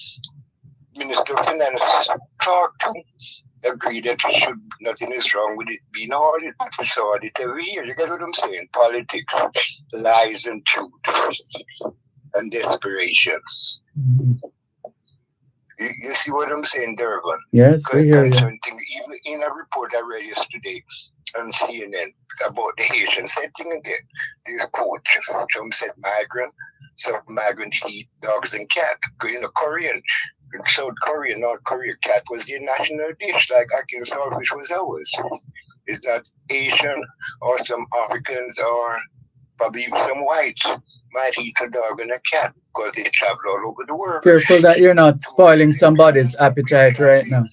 Minister of Finance talked to agree that nothing is wrong with it being audited. It's audited every year. You get what I'm saying? Politics, lies and truth, and desperation. You see what I'm saying, Dervan? Yes, we hear you. Concern thing, even in a report I read yesterday on CNN about the Haitian same thing again. This quote, some said migrant, some migrants eat dogs and cat. Korean, South Korea, North Korea, cat was their national dish, like Akin saltfish was ours. It's not Asian or some Africans or probably even some whites might eat a dog and a cat because they travel all over the world. Careful that you're not spoiling somebody's appetite right now.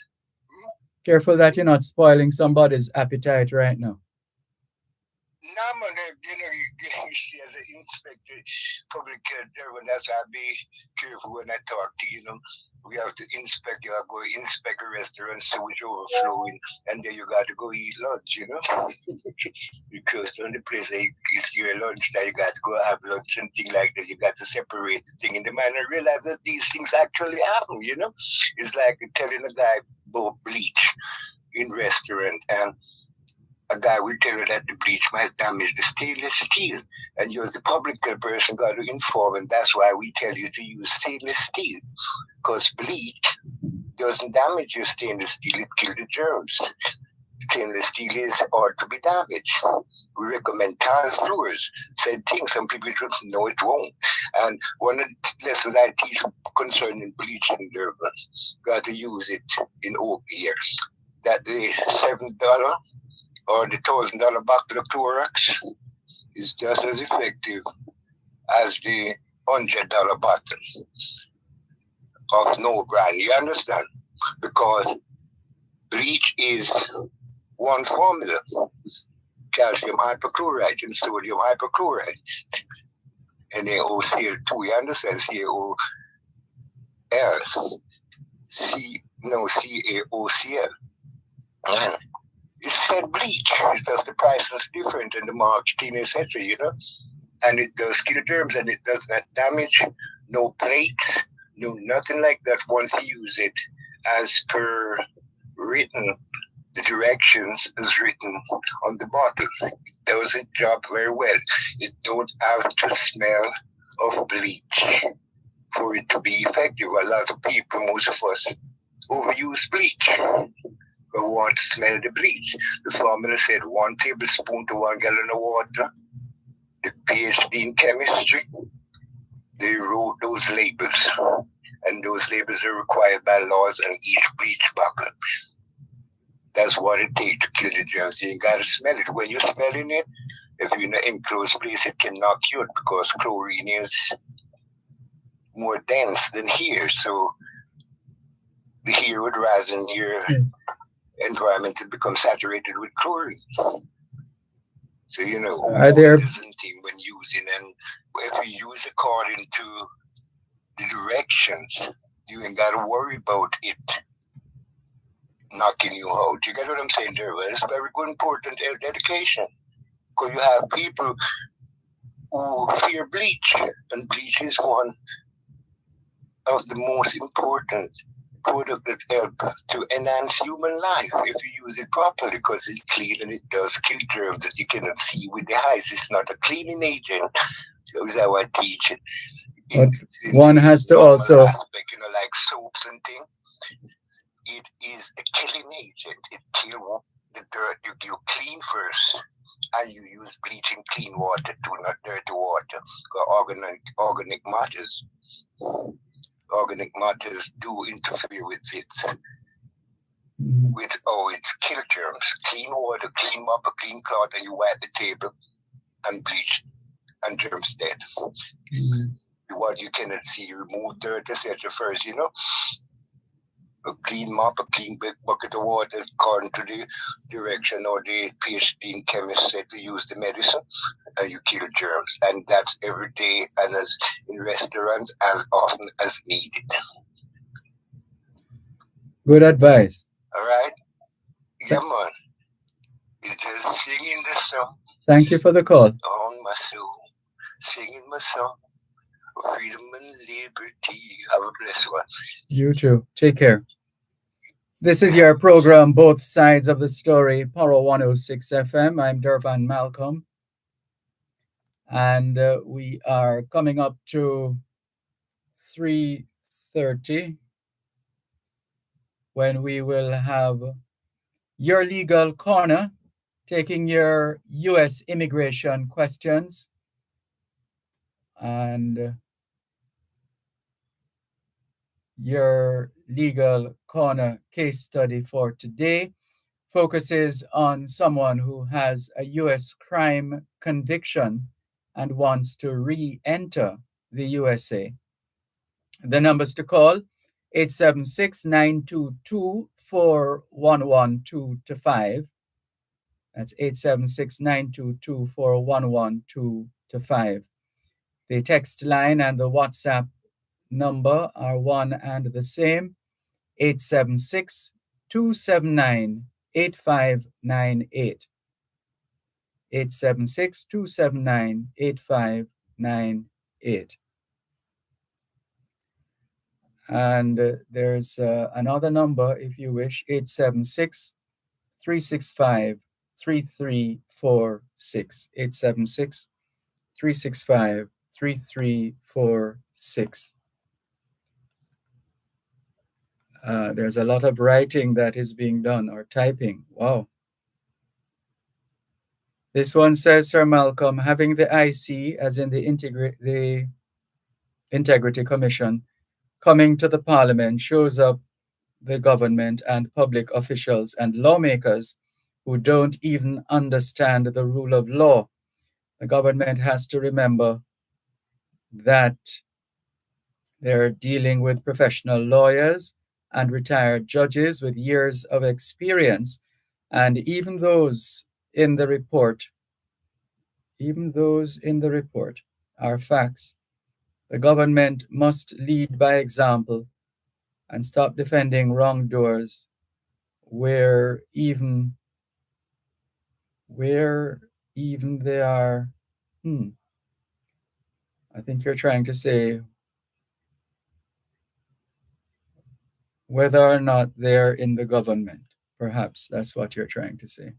Careful that you're not spoiling somebody's appetite right now. No, man, you see, as an inspector, public Dervan, that's why I be careful when I talk to you. We have to inspect, you go inspect a restaurant, sewage overflowing, and then you got to go eat lunch, because on the place, it's your lunch that you got to go have lunch and things like that. You got to separate the thing in the man and realize that these things actually happen, It's like telling a guy about bleach in restaurant, and a guy will tell you that the bleach might damage the stainless steel. And you're the public person got to inform, and that's why we tell you to use stainless steel. Because bleach doesn't damage your stainless steel, it kills the germs. Stainless steel is hard to be damaged. We recommend tile floors. Same thing, some people don't know it won't. And one of the lessons I teach concerning bleaching, got to use it in oak here. That the $7 or the $1,000 bottle of Clorox is just as effective as the $100 bottle of no brand. You understand? Because bleach is one formula: calcium hypochlorite and sodium hypochlorite, and then OCl2. You understand? CaOCl. CaOCl. And it said bleach. It's just the price is different in the marketing, etc. And it does kill germs, and it does not damage. No plates, no nothing like that. Once you use it, as per written, the directions is written on the bottle. It does its job very well. It don't have to smell of bleach for it to be effective. A lot of people, most of us, overuse bleach. We want to smell the bleach. The formula said 1 tablespoon to 1 gallon of water. The PhD in chemistry, they wrote those labels. And those labels are required by laws on each bleach bottle. That's what it takes to kill the germs. You ain't got to smell it. When you're smelling it, if you're in an enclosed place, it can knock you out because chlorine is more dense than here. So the here would rise in your environment to become saturated with chlorine. So, Are there thing when using, and if you use according to the directions, you ain't got to worry about it knocking you out. You get what I'm saying there? Well, it's very good, important health education. Because you have people who fear bleach, and bleach is one of the most important product that help to enhance human life if you use it properly, because it's clean and it does kill germs that you cannot see with the eyes. It's not a cleaning agent. That's how I teach it. But one has to also aspect, like soaps and things. It is a killing agent. It kills the dirt. You clean first, and you use bleaching clean water too, not dirty water. Organic matters. Organic matters do interfere with it. It's kill germs. Clean water, clean mop, a clean cloth, and you wipe the table and bleach, and germs dead. What you cannot see, remove dirt, etc. first, A clean mop, a clean big bucket of water, according to the direction or the PhD in chemist said to use the medicine, and you kill germs. And that's every day, and as in restaurants, as often as needed. Good advice. All right? Yeah, man. It is singing the song. Thank you for the call. On my soul, singing my song. Freedom and liberty. Have a blessed one. You too. Take care. This is your program, Both Sides of the Story, Power 106 FM. I'm Dervan Malcolm. And we are coming up to 3:30. when we will have Your Legal Corner, taking your U.S. immigration questions. And Your Legal Corner case study for today focuses on someone who has a U.S. crime conviction and wants to re-enter the USA. The numbers to call: 876-922-4112-5. That's 876-922-4112-5. The text line and the WhatsApp number are one and the same: 876-279-8598. 876-279-8598. And there's another number if you wish: 876-365-3346. 876-365-3346. There's a lot of writing that is being done, or typing. Wow. This one says, Sir Malcolm, having the IC, as in the Integrity Commission, coming to the Parliament shows up the government and public officials and lawmakers who don't even understand the rule of law. The government has to remember that they're dealing with professional lawyers and retired judges with years of experience. And even those in the report are facts. The government must lead by example and stop defending wrongdoers where even they are. I think you're trying to say whether or not they're in the government. Perhaps that's what you're trying to say.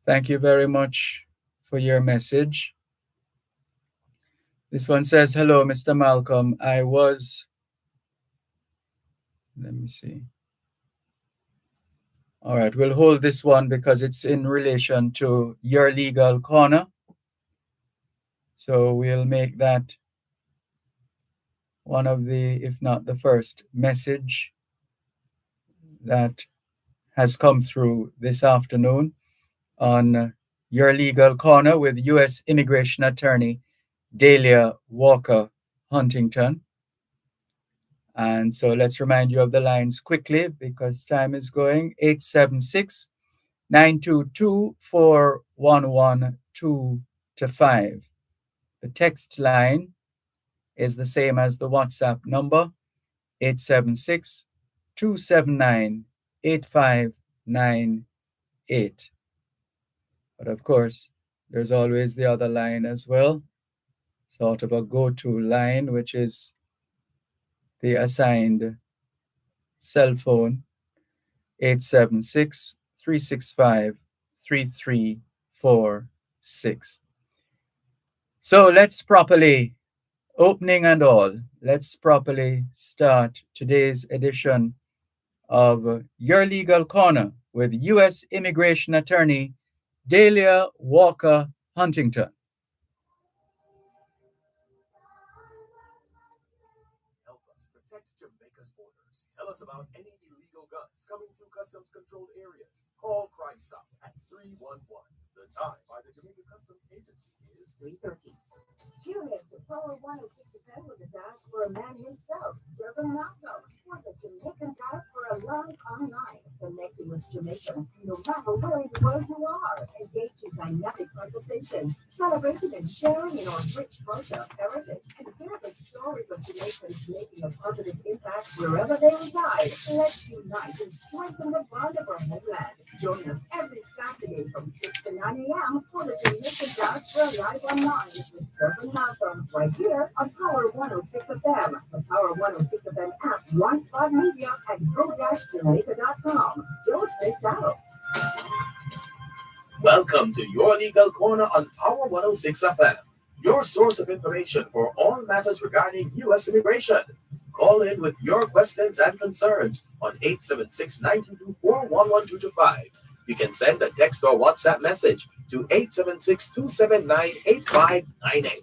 Thank you very much for your message. This one says, hello, Mr. Malcolm. Let me see. All right, we'll hold this one because it's in relation to Your Legal Corner. So we'll make that one of the, if not the first, message that has come through this afternoon on Your Legal Corner with U.S. Immigration Attorney Dahlia Walker Huntington. And so let's remind you of the lines quickly because time is going. 876-922-4112-5. The text line is the same as the WhatsApp number, 876-279-8598. But of course, there's always the other line as well, sort of a go-to line, which is the assigned cell phone, 876-365-3346. So let's properly, opening and all, let's properly start today's edition of Your Legal Corner with U.S. Immigration Attorney Dahlia Walker Huntington. Help us protect Jamaica's borders. Tell us about any illegal guns coming through customs-controlled areas. Call Crime Stop at 311. The time by the Jamaica Customs Agency is 3:13. Tune in to Power 106 FM with the diaspora man himself, Dervan, for the Jamaican Diaspora Live Online, connecting with Jamaicans no matter where in the world you are. Engage in dynamic conversations, celebrating and sharing in our rich culture, heritage, and hear the stories of Jamaicans making a positive impact wherever they reside. Let's unite and strengthen the bond of our homeland. Join us every Saturday from 6 to 9 a.m. for the Jamaican Diaspora Live Online with Dervan Malcolm, right here on Power 106 FM, the Power 106 FM app, One Spot Media, and go-jamaica.com. Don't miss out. Welcome to Your Legal Corner on Power 106 FM, your source of information for all matters regarding U.S. immigration. Call in with your questions and concerns on 876-922-41125. You can send a text or WhatsApp message to 876-279-8598.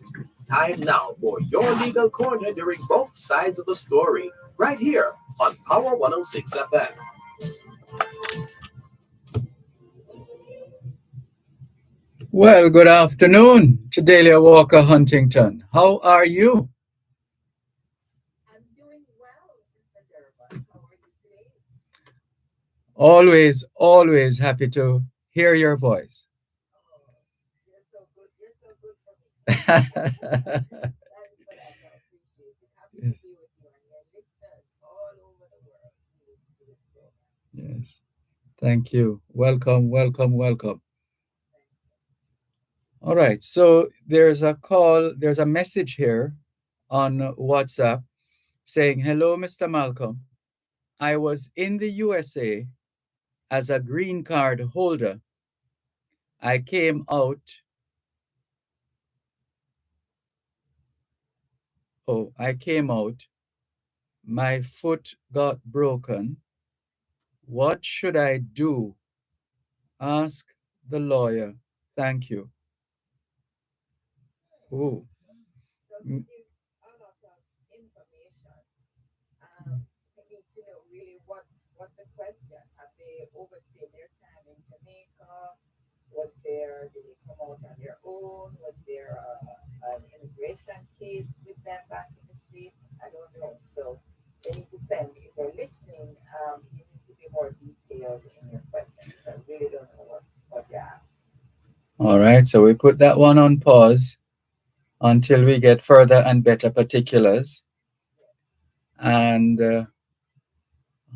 Time now for your legal corner during both sides of the story, right here on Power 106 FM. Well, good afternoon to Delia Walker Huntington. How are you? I'm doing well, Mr. Dervan. How are you today? Always happy to hear your voice. Oh, you're so good. You're so good for me. Thanks for that. I appreciate it. Happy to Yes, be with you and your listeners all over the world who listen to this program. yes. Thank you. Welcome. Thank you. All right. So there's a message here on WhatsApp saying, "Hello, Mr. Malcolm. I was in the USA as a green card holder. I came out. Oh, I came out. My foot got broken. What should I do? Ask the lawyer. Thank you." Oh, Doesn't mm, give a lot of information. We need to know really what's the question. Have they overstayed their time in Jamaica? Did they come out on their own? Was there an immigration case with them back in the States? I don't know. So they need to send, if they're listening, you need to be more detailed in your question because I really don't know what you asked. all right. So we put that one on pause until we get further and better particulars Yes. and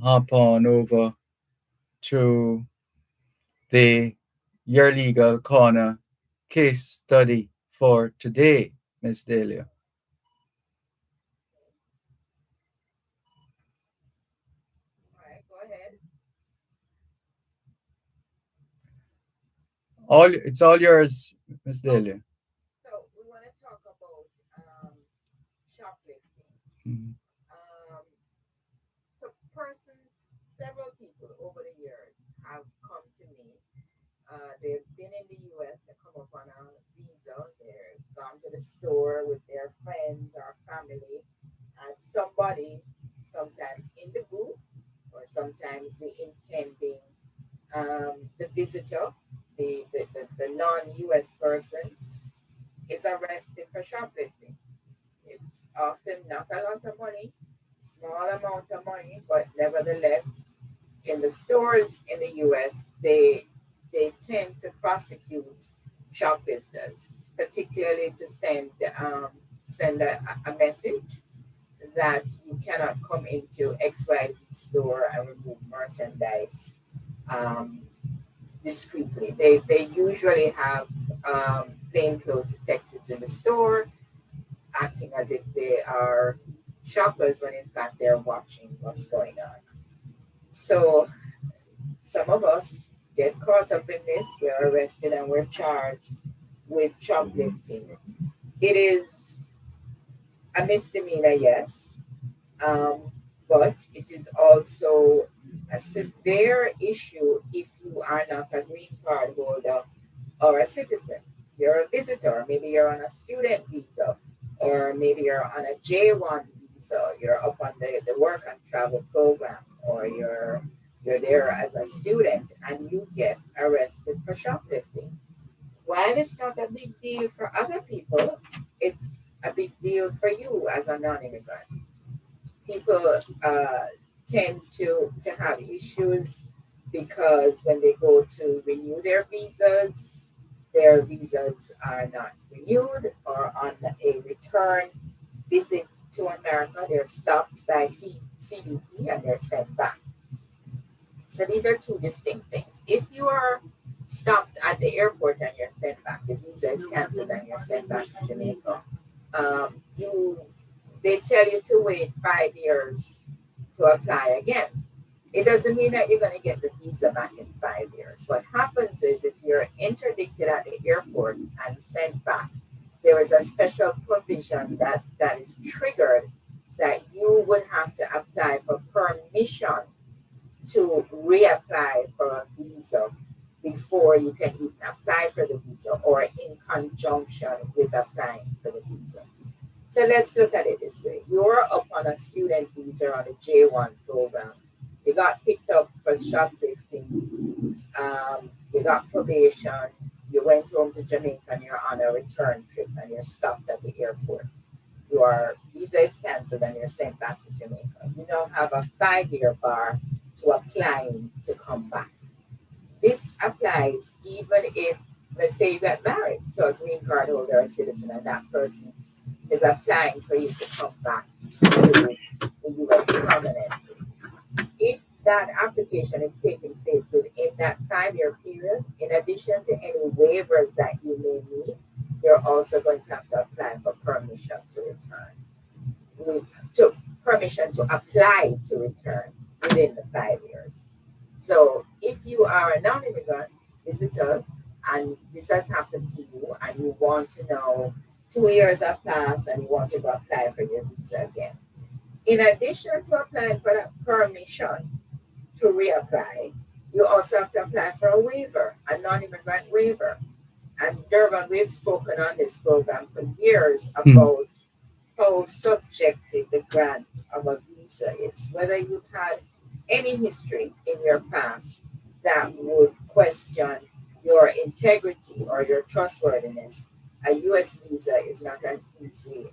hop on over to the Your Legal Corner case study for today, Miss Delia. Okay. All right, go ahead. It's all yours, Miss Okay. Delia. So we want to talk about shoplifting. Mhm. Um, so several people over the years have come to me. They've been in the US, they come up on a visa, they've gone to the store with their friends or family, and somebody, sometimes in the group, or sometimes the intending, the visitor, the non US person, is arrested for shoplifting. It's often not a lot of money, small amount of money, but nevertheless, in the stores in the U.S., they tend to prosecute shoplifters, particularly to send a message that you cannot come into XYZ store and remove merchandise um, discreetly. They usually have plainclothes detectives in the store acting as if they are shoppers when in fact they're watching what's going on. So some of us get caught up in this, we're arrested and we're charged with shoplifting. It is a misdemeanor, yes, um, but it is also a severe issue if you are not a green card holder or a citizen. You're a visitor, maybe you're on a student visa, or maybe you're on a J1 visa, you're up on the work and travel program, or you're there as a student and you get arrested for shoplifting. While it's not a big deal for other people, it's a big deal for you as a non-immigrant. People tend to have issues because when they go to renew their visas are not renewed, or on a return visit to America, they're stopped by CBP and they're sent back. So these are two distinct things. If you are stopped at the airport and you're sent back, the visa is canceled and you're sent back to Jamaica, you they tell you to wait 5 years to apply again. It doesn't mean that you're going to get the visa back in 5 years. What happens is if you're interdicted at the airport and sent back, there is a special provision that is triggered that you would have to apply for permission to reapply for a visa before you can even apply for the visa or in conjunction with applying for the visa. So let's look at it this way. You're up on a student visa on a J1 program. You got picked up for shoplifting. You got probation. You went home to Jamaica and you're on a return trip and you're stopped at the airport. Your visa is canceled and you're sent back to Jamaica. You now have a 5-year bar to applying to come back. This applies even if, let's say, you got married to a green card holder or citizen and that person is applying for you to come back to the U.S. permanently. If that application is taking place within that 5-year period, in addition to any waivers that you may need, you're also going to have to apply for permission to return, to permission to apply to return within the 5 years. So if you are a non-immigrant visitor and this has happened to you and you want to know 2 years have passed and you want to go apply for your visa again, in addition to applying for that permission to reapply, you also have to apply for a waiver, a non-immigrant waiver. And Dervan, we've spoken on this program for years about how subjective the grant of a visa is, whether you've had any history in your past that would question your integrity or your trustworthiness. A U.S. visa is not an easy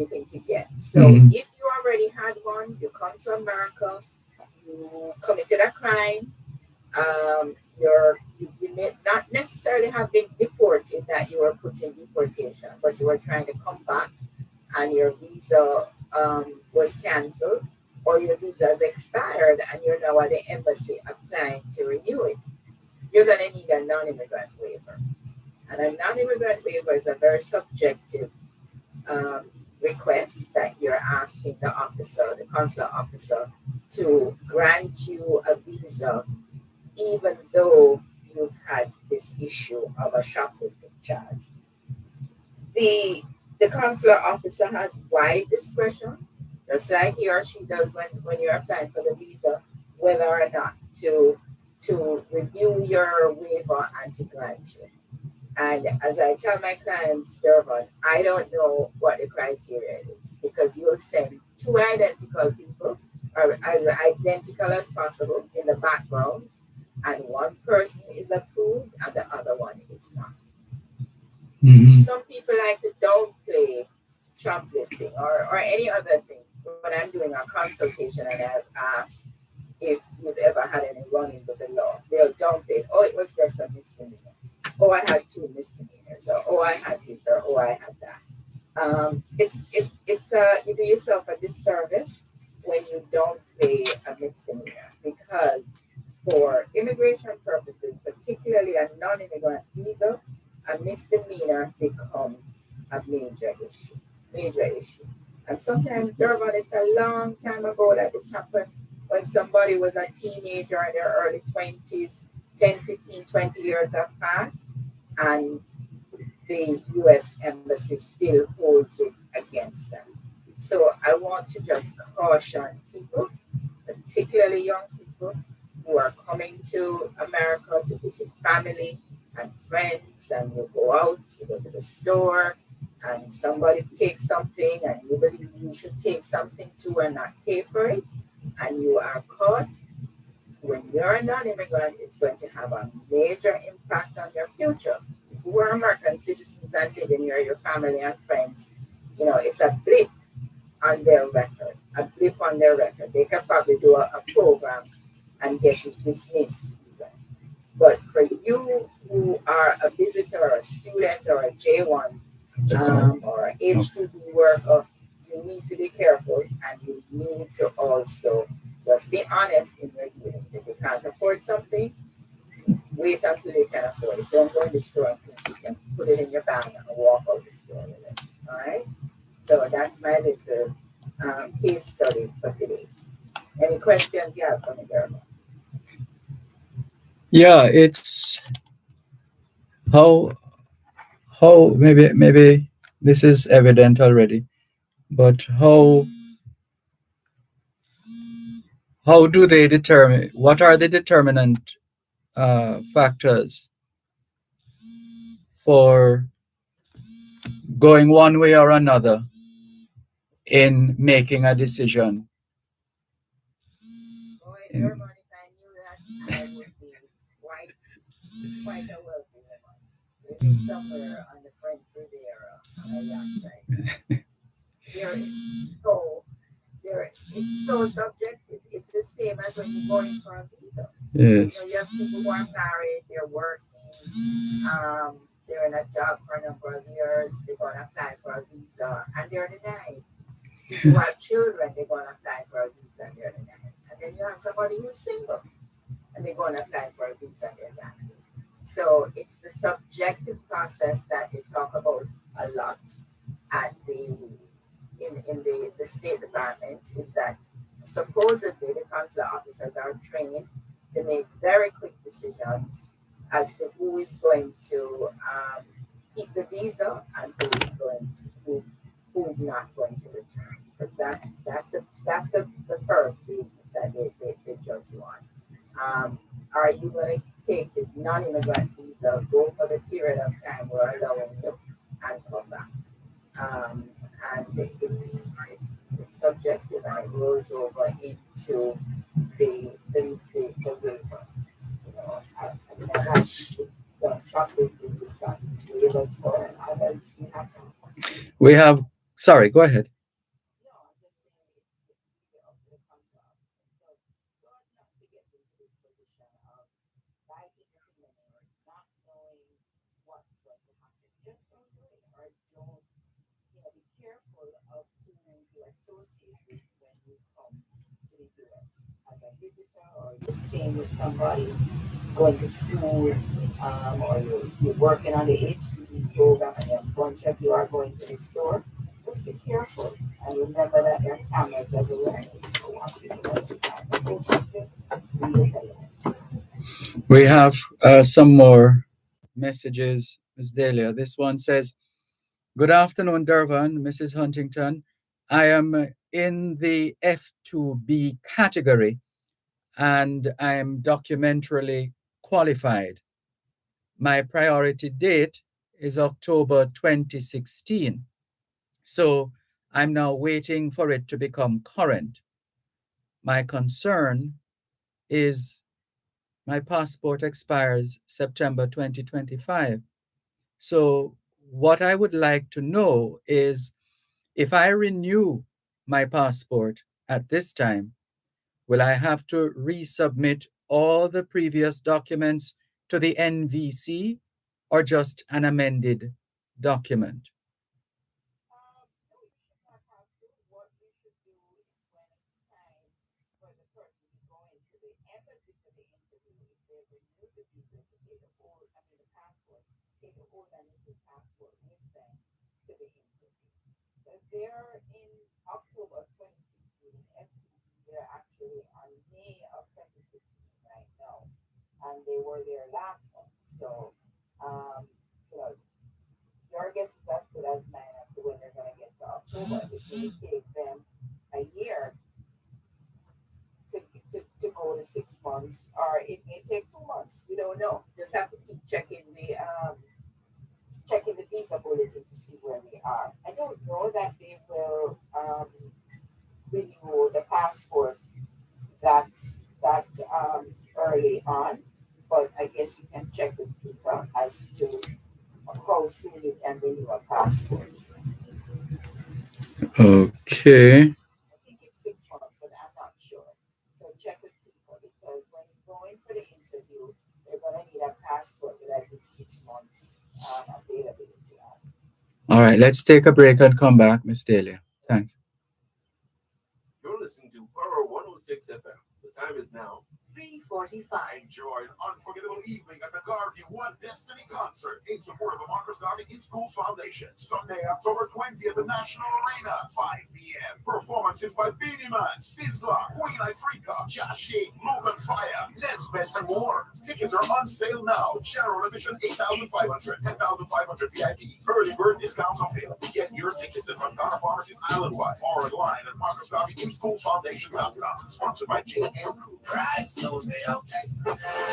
thing to get. So if you already had one, you come to America, you committed a crime, you may not necessarily have been deported, that you were put in deportation, but you were trying to come back and your visa was canceled or your visa has expired and you're now at the embassy applying to renew it. You're going to need a non-immigrant waiver. And a non-immigrant waiver is a very subjective request that you're asking the consular officer, to grant you a visa, even though you've had this issue of a shoplifting charge. The consular officer has wide discretion, just like he or she does when you're applying for the visa, whether or not to review your waiver and to grant you. And as I tell my clients, Dervan, I don't know what the criteria is, because you'll send two identical people, or as identical as possible in the backgrounds, and one person is approved and the other one is not. Some people like to downplay shoplifting or any other thing. When I'm doing a consultation and I've asked if you've ever had any run-in with the law, they'll downplay it. Oh, it was just a misdemeanor. Oh, I had 2 misdemeanors, or oh, I had this, or oh, I had that. You do yourself a disservice when you don't play a misdemeanor, because for immigration purposes, particularly a non-immigrant visa, a misdemeanor becomes a major issue. And sometimes, Dervan, it's a long time ago that this happened, when somebody was a teenager in their early 20s, 10, 15, 20 years have passed, and the U.S. Embassy still holds it against them. So I want to just caution people, particularly young people, who are coming to America to visit family and friends, and you go out, you go to the store, and somebody takes something, and you believe you should take something too and not pay for it, and you are caught. When you're a non-immigrant, it's going to have a major impact on your future. Who are American citizens and living here, your family and friends, it's a blip on their record. They can probably do a program and get it dismissed. But for you who are a visitor or a student or a J1 or an H2B worker, you need to be careful, and you need to also just be honest in your dealings. If you can't afford something, wait until you can afford it. Don't go in the store and think you can put it in your bag and walk out the store with it. All right? So that's my little case study for today. Any questions you have for me, Dervan? Yeah, it's how maybe this is evident already. But how do they determine, what are the determinant factors for going one way or another in making a decision? Boy, Dervan, if I knew that, I would be quite a wealthy woman, living somewhere on the French Riviera on a yacht right. There is so it's so subjective. It's the same as when you're going for a visa. Yes. You have people who are married, they're working, they're in a job for a number of years, they're going to apply for a visa and they're denied. People who have children, they're going to apply for a visa and they're denied. And then you have somebody who's single and they're going to apply for a visa and they're denied. So it's the subjective process that they talk about a lot at the State Department, is that supposedly the consular officers are trained to make very quick decisions as to who is going to keep the visa and who is not going to return. Because that's the first basis that they judge you on. Are you going to take this non-immigrant visa, go for the period of time we're allowing you, and come back? And it's subjective and it rolls over into the waiver. You know, I mean, I have the chocolate we've got waivers for and others we have not. We have, sorry, go ahead. No, I'm just saying it's really up to the consular officer. So as not to get into this position of biting your fingernails, not knowing what's going to happen, just don't do it or don't, be careful of who you associate with when you come to the US as a visitor, or you're staying with somebody, going to school, or you're working on the H2B program and a bunch of you are going to the store. Just be careful and remember that there are cameras everywhere and people watching you all the time. If there's something, we'll tell you. We have some more messages, Ms. Delia. This one says, "Good afternoon, Dervan, Mrs. Huntington. I am in the F2B category and I am documentarily qualified. My priority date is October 2016. So I'm now waiting for it to become current. My concern is my passport expires September 2025. So what I would like to know is, if I renew my passport at this time, will I have to resubmit all the previous documents to the NVC or just an amended document?" No, you should not have to. What you should do is when it's time for the person to go into the embassy for the interview, if they renew the visa, to take the old, the passport, take the old and the new passport with them to the interview. So if they're in October 2016, F2B, they're actually on May of 2016 right now, and they were there last month. So, um, you know, your guess is as good as mine as to when they're going to get to October. It may take them a year to go to 6 months, or it may take 2 months. We don't know. Just have to keep checking the visa bulletin to see where we are. I don't know that they will renew the passport that early on, but I guess you can check with people as to how soon you can renew a passport. Okay. I think it's 6 months, but I'm not sure. So check with people because when you go in for the interview, they're gonna need a passport with at least 6 months availability on. All right, let's take a break and come back, Miss Delia. Thanks. You're listening to Power 106 FM. The time is now 3:45. Enjoy an unforgettable evening at the Garvey One Destiny concert in support of the Marcus Garvey In Schools Foundation. Sunday, October 20th at the National Arena, 5 p.m. Performances by Beanie Man, Sizzler, Queen Ifrika, Joshi, Logan Fire, Nesbeth, and more. Tickets are on sale now. General admission 8,500, 10,500 VIP. Early bird discounts available. Get your tickets at Montana Pharmacies Islandwide or online at MarcusGarveyInSchoolsFoundation.com. Sponsored by J.M. Crew.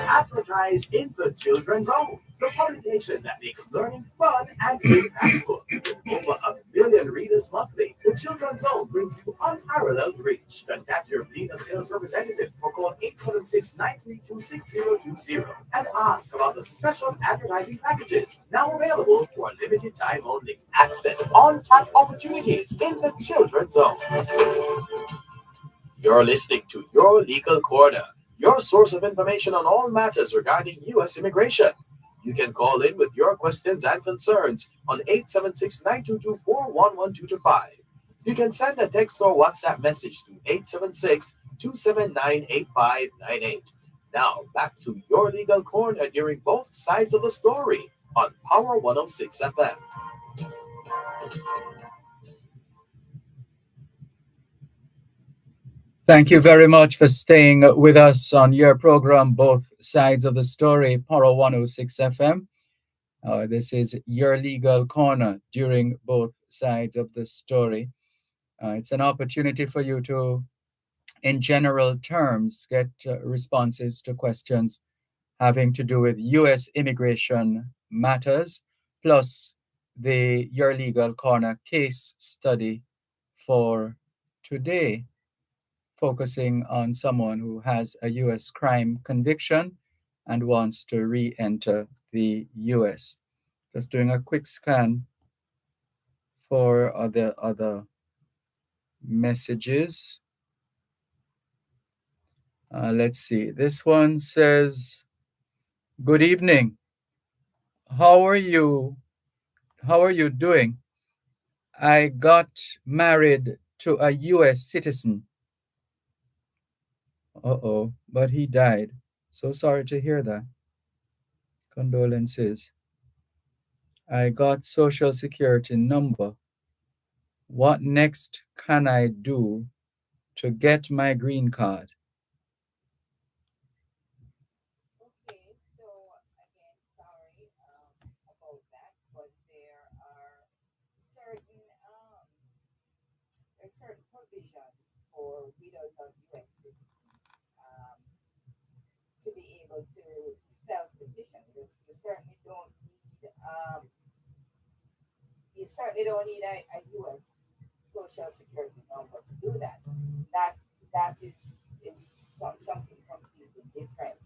Advertise in the Children's Zone, the publication that makes learning fun and impactful. With over 1 million readers monthly, the Children's Zone brings you unparalleled reach. Contact your Lena sales representative or call 876-932-6020 and ask about the special advertising packages now available for a limited time only. Access on-tap opportunities in the Children's Zone. You're listening to Your Legal Corner, your source of information on all matters regarding U.S. immigration. You can call in with your questions and concerns on 876-922-41125. You can send a text or WhatsApp message to 876-279-8598. Now, back to Your Legal Corner during both sides of the story on Power 106 FM. Thank you very much for staying with us on your program, Both Sides of the Story, Power 106 FM. This is Your Legal Corner during Both Sides of the Story. It's an opportunity for you to, in general terms, get responses to questions having to do with U.S. immigration matters, plus the Your Legal Corner case study for today, focusing on someone who has a U.S. crime conviction and wants to re-enter the U.S. Just doing a quick scan for other messages. Let's see. This one says, "Good evening. How are you? How are you doing? I got married to a U.S. citizen. Uh-oh, but he died. So sorry to hear that. Condolences. I got social security number. What next can I do to get my green card?" Okay, so again, sorry about that, but certain um, there are certain provisions for widows of U.S. citizens to be able to self-petition. You certainly don't need a U.S. social security number to do that. That that is something completely different.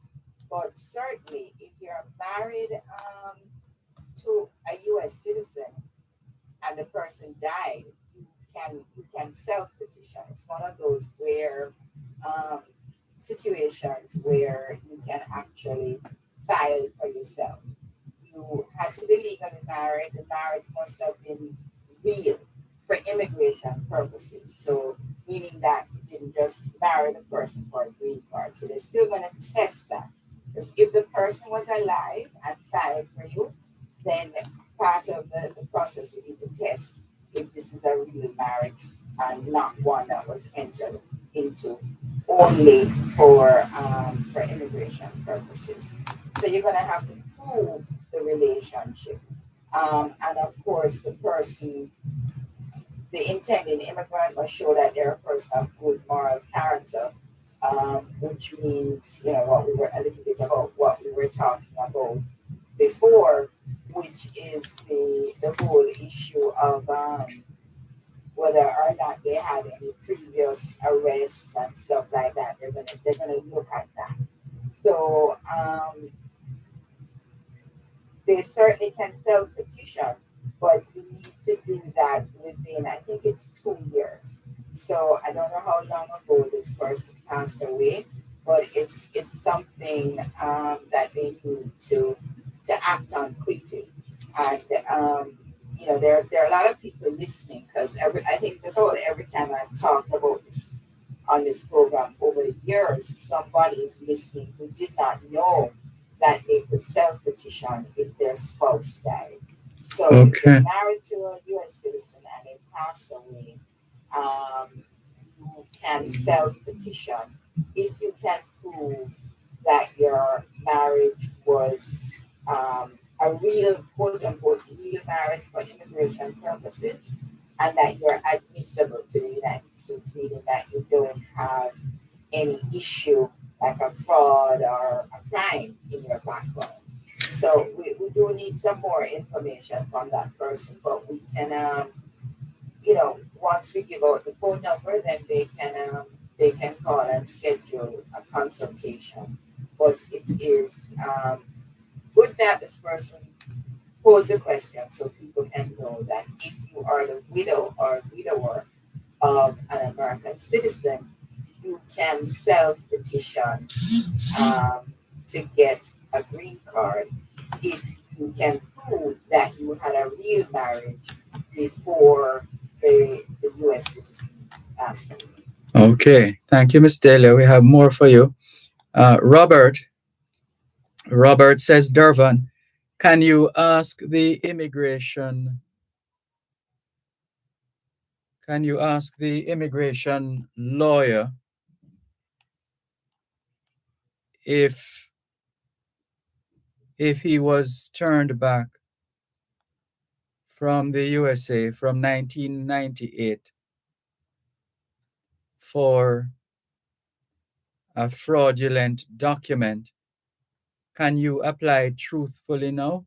But certainly, if you're married to a U.S. citizen and the person died, you can self petition. It's one of those rare um, situations where you can actually file for yourself. You had to be legally married. The marriage must have been real for immigration purposes. So meaning that you didn't just marry the person for a green card. So they're still going to test that. Because if the person was alive and filed for you, then part of the process would be to test if this is a real marriage and not one that was entered into only for immigration purposes. So you're going to have to prove the relationship, and of course the intending immigrant must show that they're a person of good moral character, which means what we were a little bit about what we were talking about before, which is the whole issue of whether or not they had any previous arrests and stuff like that. They're gonna look at that. So they certainly can self petition, but you need to do that within, I think it's 2 years. So I don't know how long ago this person passed away, but it's something that they need to act on quickly. And there are a lot of people listening because I think every time I talk about this on this program over the years, somebody is listening who did not know that they could self-petition if their spouse died. So if you're married to a U.S. citizen and they passed away, you can self-petition if you can prove that your marriage was a real, quote unquote, real marriage for immigration purposes, and that you're admissible to the United States, meaning that you don't have any issue like a fraud or a crime in your background. So we do need some more information from that person, but we can, once we give out the phone number, then they can call and schedule a consultation. But it is good that this person pose the question so people can know that if you are the widow or widower of an American citizen, you can self-petition to get a green card if you can prove that you had a real marriage before the U.S. citizen passed away. Okay, thank you, Miss Delia. We have more for you. Robert says, Dervan, can you ask the immigration lawyer if he was turned back from the USA from 1998 for a fraudulent document? Can you apply truthfully now?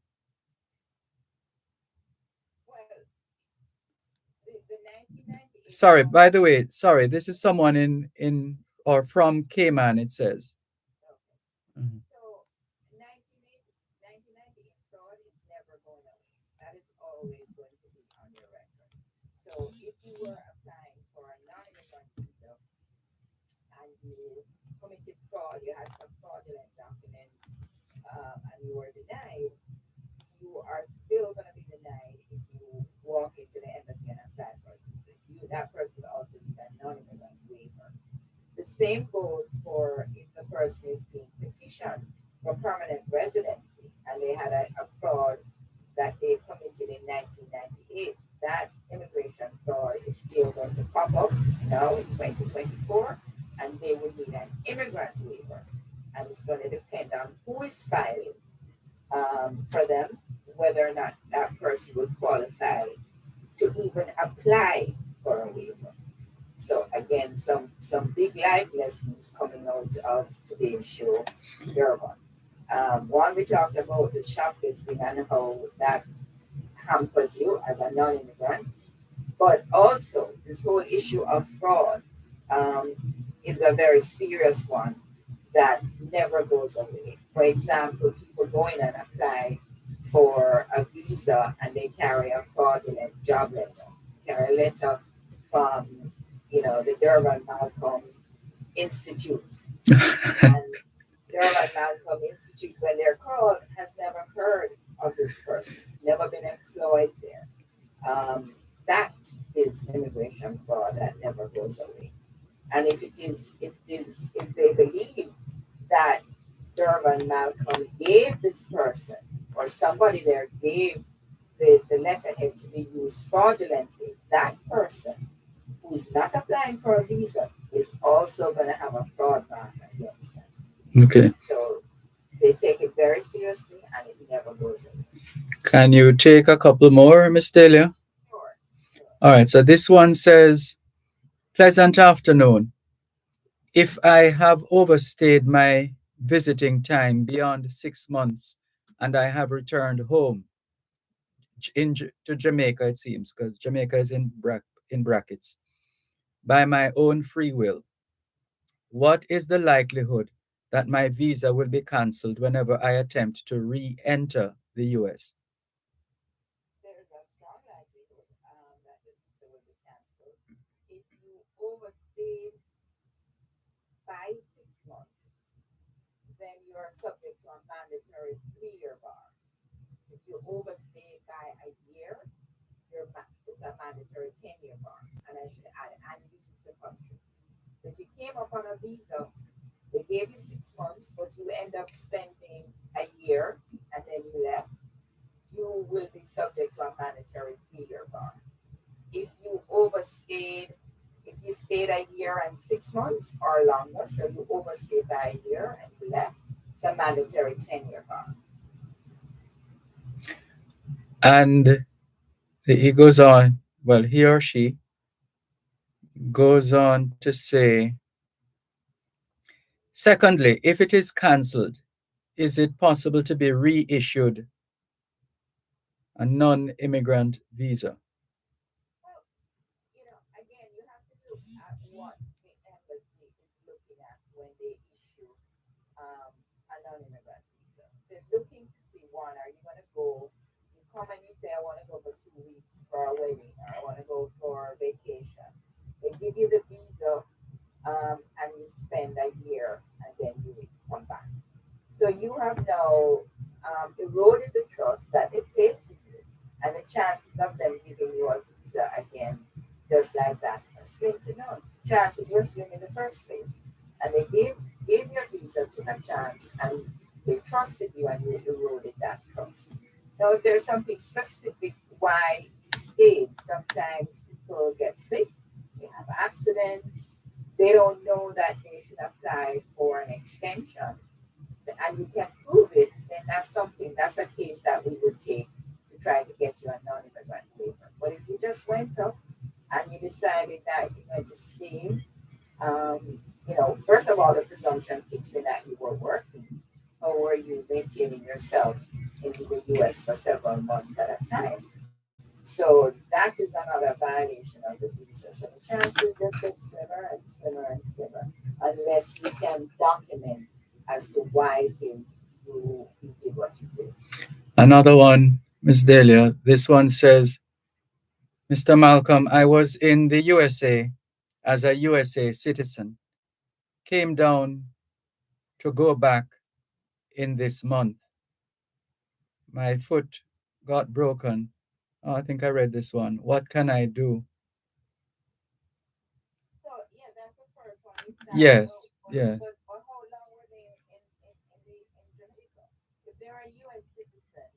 Sorry, by the way, this is someone in or from Cayman, it says. Mhm. So 1998 fraud is never going away. That is always going to be on your record. So if you were applying for a non-immigrant visa and you committed fraud, you had some fraudulent document, and you were denied, you are still going to be denied if you walk into the embassy and apply for a visa. That person will also need a non-immigrant waiver. The same goes for if the person is being petitioned for permanent residency and they had a fraud that they committed in 1998. That immigration fraud is still going to pop up now in 2024, and they would need an immigrant waiver. And it's going to depend on who is filing for them, whether or not that person would qualify to even apply for a waiver. So again, some big life lessons coming out of today's show, Dervan. One, we talked about the shoplifting and how that hampers you as a non-immigrant, but also this whole issue of fraud um, is a very serious one that never goes away. For example, people go in and apply for a visa and they carry a fraudulent job letter, carry a letter from, the Dervan Malcolm Institute. And Dervan Malcolm Institute, when they're called, has never heard of this person, never been employed there. That is immigration fraud that never goes away. And if they believe that Dervan Malcolm gave this person or somebody there gave the letterhead to be used fraudulently, that person who is not applying for a visa is also going to have a fraud mark against them. Okay. So they take it very seriously and it never goes away. Can you take a couple more, Miss Delia? Sure. All right, so this one says, pleasant afternoon. If I have overstayed my visiting time beyond 6 months and I have returned home to Jamaica, it seems, because Jamaica is in brackets, by my own free will, what is the likelihood that my visa will be cancelled whenever I attempt to re-enter the US? There's a strong likelihood that the visa will be cancelled if you overstayed by 6 months. Then you are subject to a mandatory 3-year bar. If you overstay by a year, it's a mandatory 10-year bar. And I should add, and leave the country. So If you came up on a visa, they gave you 6 months, but you end up spending a year and then you left, you will be subject to a mandatory 3-year bar. If you overstayed, if you stayed a year and 6 months or longer, so you overstayed by a year and you left, it's a mandatory 10-year bar. And he goes on, well, he or she goes on to say, secondly, if it is cancelled, is it possible to be reissued a non-immigrant visa? Well, again, you have to look at what the embassy is looking at when they issue um, a non-immigrant visa. They're looking to see, one, are you going to go, you come and you say, I want to go for 2 weeks for a wedding, or I want to go for vacation. They give you the visa and you spend a year and then you come back. So you have now eroded the trust that they placed in you, and the chances of them giving you a visa again, just like that, are slim to none. Chances were slim in the first place, and they gave you a visa, took a chance, and they trusted you, and you eroded that trust. Now, if there's something specific why you stayed, sometimes people get sick, they have accidents, they don't know that they should apply for an extension, and you can prove it, then that's a case that we would take to try to get you a non-immigrant waiver. But if you just went up and you decided that you're going to stay, first of all, the presumption kicks in that you were working, or were you maintaining yourself in the U.S. for several months at a time. So that is another violation of the visa. So the chances just get slimmer and slimmer and slimmer unless we can document as to why it is you did what you did. Another one, Miss Delia. This one says, Mr. Malcolm, I was in the USA as a USA citizen, came down to go back in this month. My foot got broken. Oh, I think I read this one. What can I do? So yeah, that's the first one. Is that Yes, yes. but how long were they in Jamaica? If they're a U.S. citizen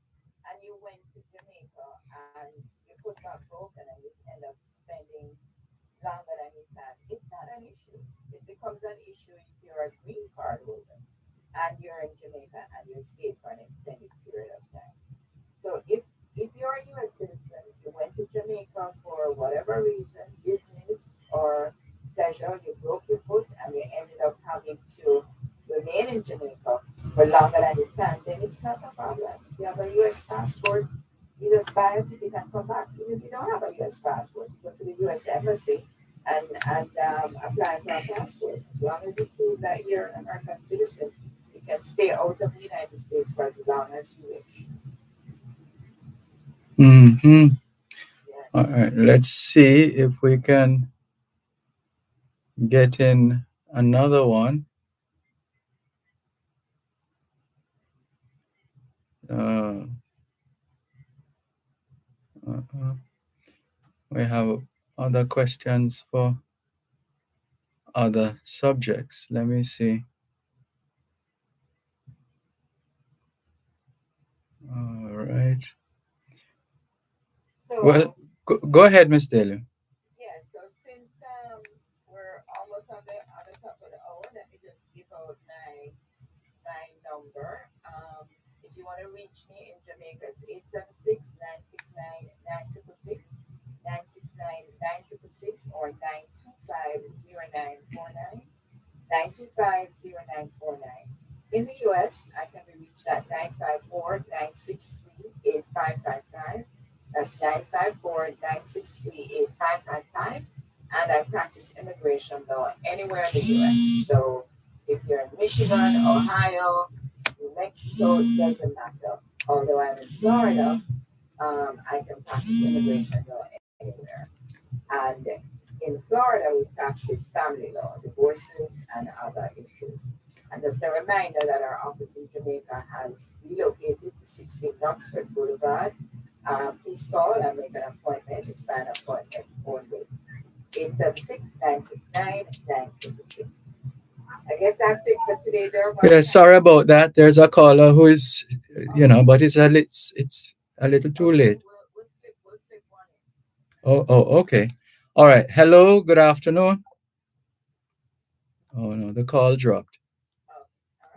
and you went to Jamaica and your foot got broken and you end up spending longer than you planned, it's not an issue. It becomes an issue if you're a green card holder and you're in Jamaica and you stay for an extended period of time. So if you're a U.S. citizen, you went to Jamaica for whatever reason, business or pleasure, you broke your foot and you ended up having to remain in Jamaica for longer than you planned, then it's not a problem. If you have a U.S. passport, you just buy a ticket and come back. Even if you don't have a U.S. passport, you go to the U.S. embassy and apply for a passport. As long as you prove that you're an American citizen, you can stay out of the United States for as long as you wish. Mm-hmm. Yes. All right, let's see if we can get in another one. Uh, we have other questions for other subjects. Let me see. All right. So Well, go ahead, Miss Delia. yes, so since we're almost on the top of the hour, let me just give out my number. If you want to reach me in Jamaica, it's 876-969-9666, 969-9666, or 925-0949. 925-0949. In the US, I can be reached at 954-963-8555. That's 954-963-8555. And I practice immigration law anywhere in the US. So if you're in Michigan, Ohio, New Mexico, it doesn't matter. Although I'm in Florida, I can practice immigration law anywhere. And in Florida, we practice family law, divorces, and other issues. And just a reminder that our office in Jamaica has relocated to 16 Knoxford Boulevard. Please call and make an appointment. It's by an appointment only. 876-969-956. I guess that's it for today, Dervan. Yeah, sorry about that. There's a caller who is, but it's a little too late. We'll slip one in. Okay. All right. Hello. Good afternoon. Oh no, the call dropped. Oh,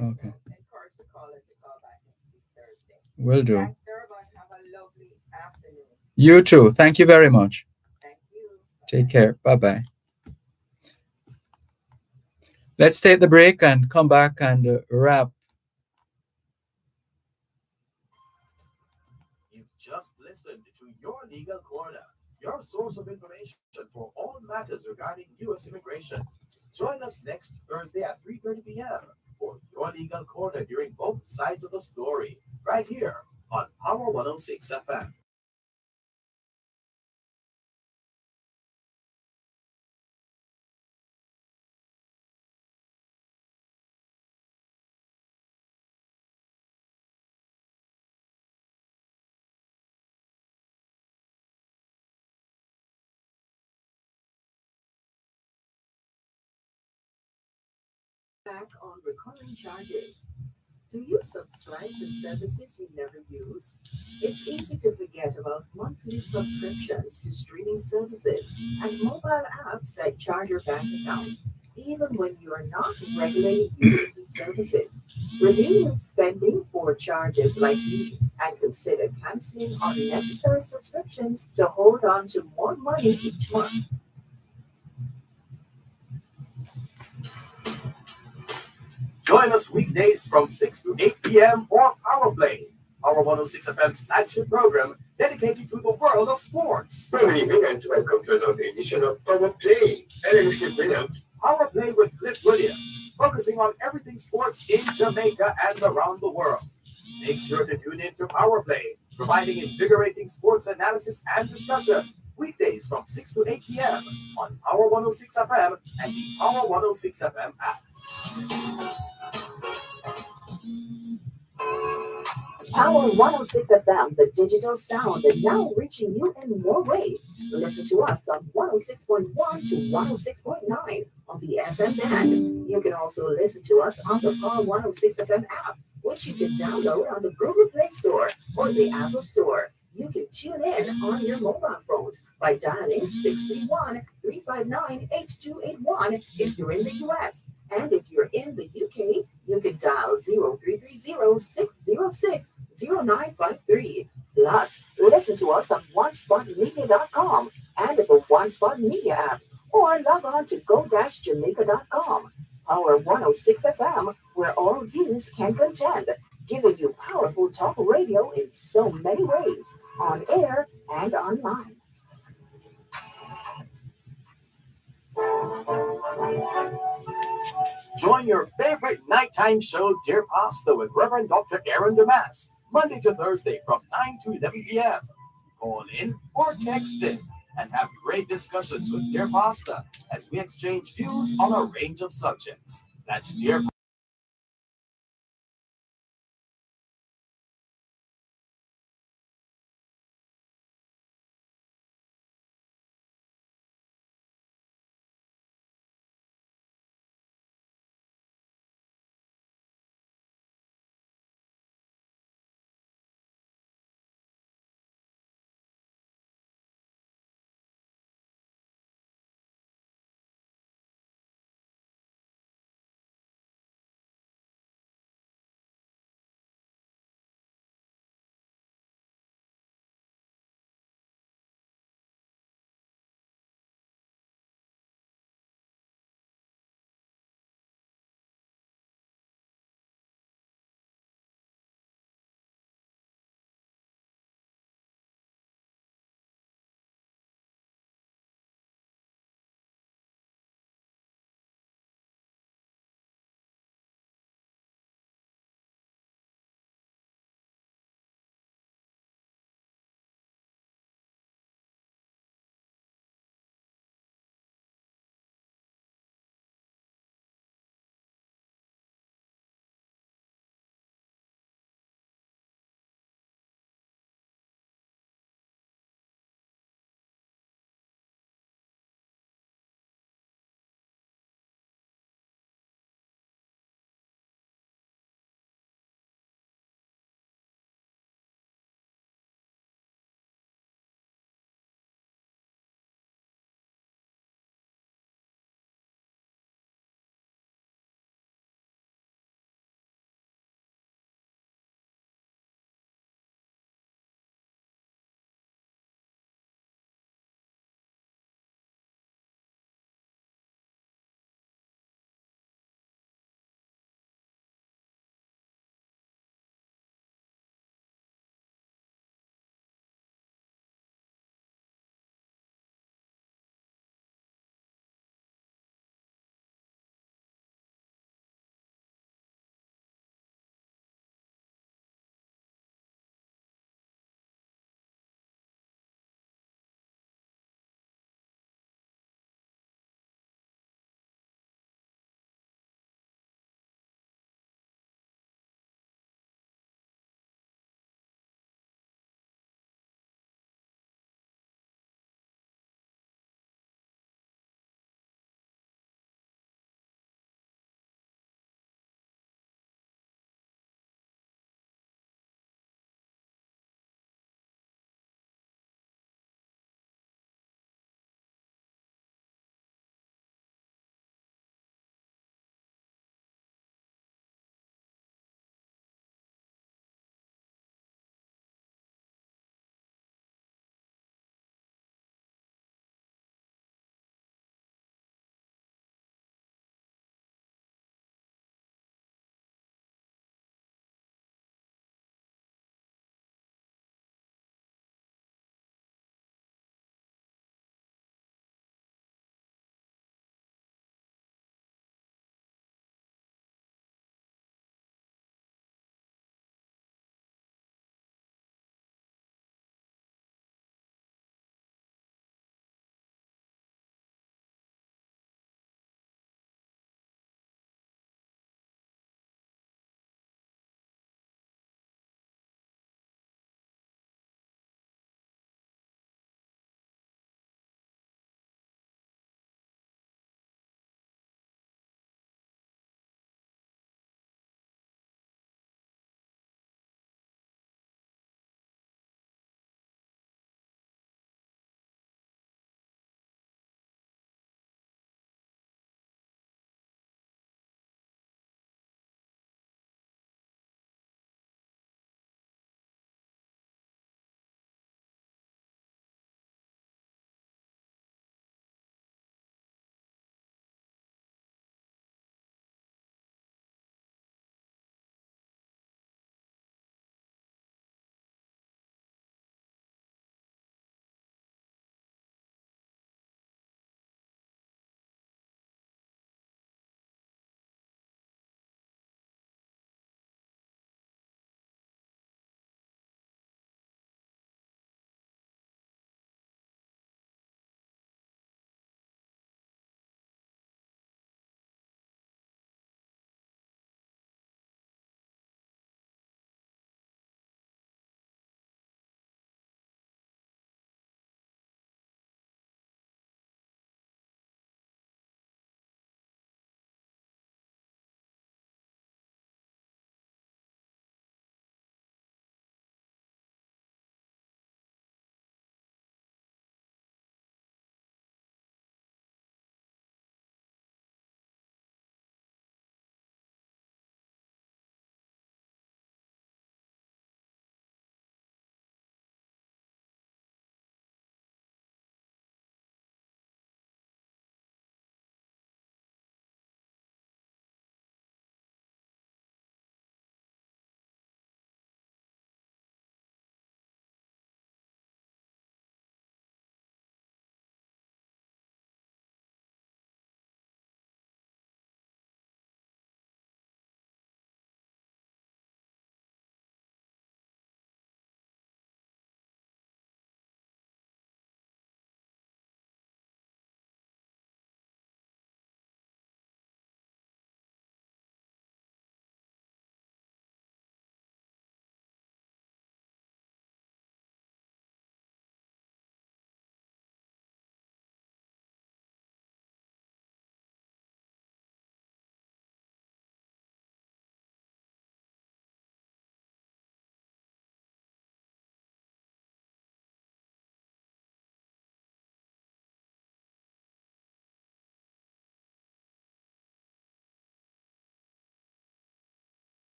all right. Okay. Well, encourage the caller to call back next week, Thursday. Will do. Thanks, Dervan. Have a lovely afternoon. You too. Thank you very much. Thank you. Take care. Bye bye. Let's take the break and come back and wrap. You've just listened to Your Legal Corner, your source of information for all matters regarding U.S. immigration. Join us next Thursday at 3:30 p.m. for Your Legal Corner during both sides of the story, right here on Power 106 FM. Back on recurring charges. Do you subscribe to services you never use? It's easy to forget about monthly subscriptions to streaming services and mobile apps that charge your bank account, even when you are not regularly using these services. Review your spending for charges like these and consider canceling unnecessary subscriptions to hold on to more money each month. Join us weekdays from 6 to 8 p.m. for Power Play, our 106 FM's flagship program dedicated to the world of sports. Good evening and welcome to another edition of Power Play. My name is Cliff Williams. Power Play with Cliff Williams, focusing on everything sports in Jamaica and around the world. Make sure to tune in to Power Play, providing invigorating sports analysis and discussion. Weekdays from 6 to 8 p.m. on Power 106 FM and the Power 106 FM app. Power 106 FM, the digital sound, and now reaching you in more ways. Listen to us on 106.1 to 106.9 on the FM band. You can also listen to us on the Power 106 FM app, which you can download on the Google Play Store or the Apple Store. You can tune in on your mobile phones by dialing 631-359-8281 if you're in the US. And if you're in the UK, you can dial 0330-606-0953. Plus, listen to us on onespotmedia.com and the One Spot Media app, or log on to go-jamaica.com. Power 106 FM, where all views can contend, giving you powerful talk radio in so many ways, on air and online. Join your favorite nighttime show, Dear Pasta, with Reverend Dr. Aaron Damas, Monday to Thursday from 9 to 11 p.m. Call in or text in and have great discussions with Dear Pasta as we exchange views on a range of subjects. That's Dear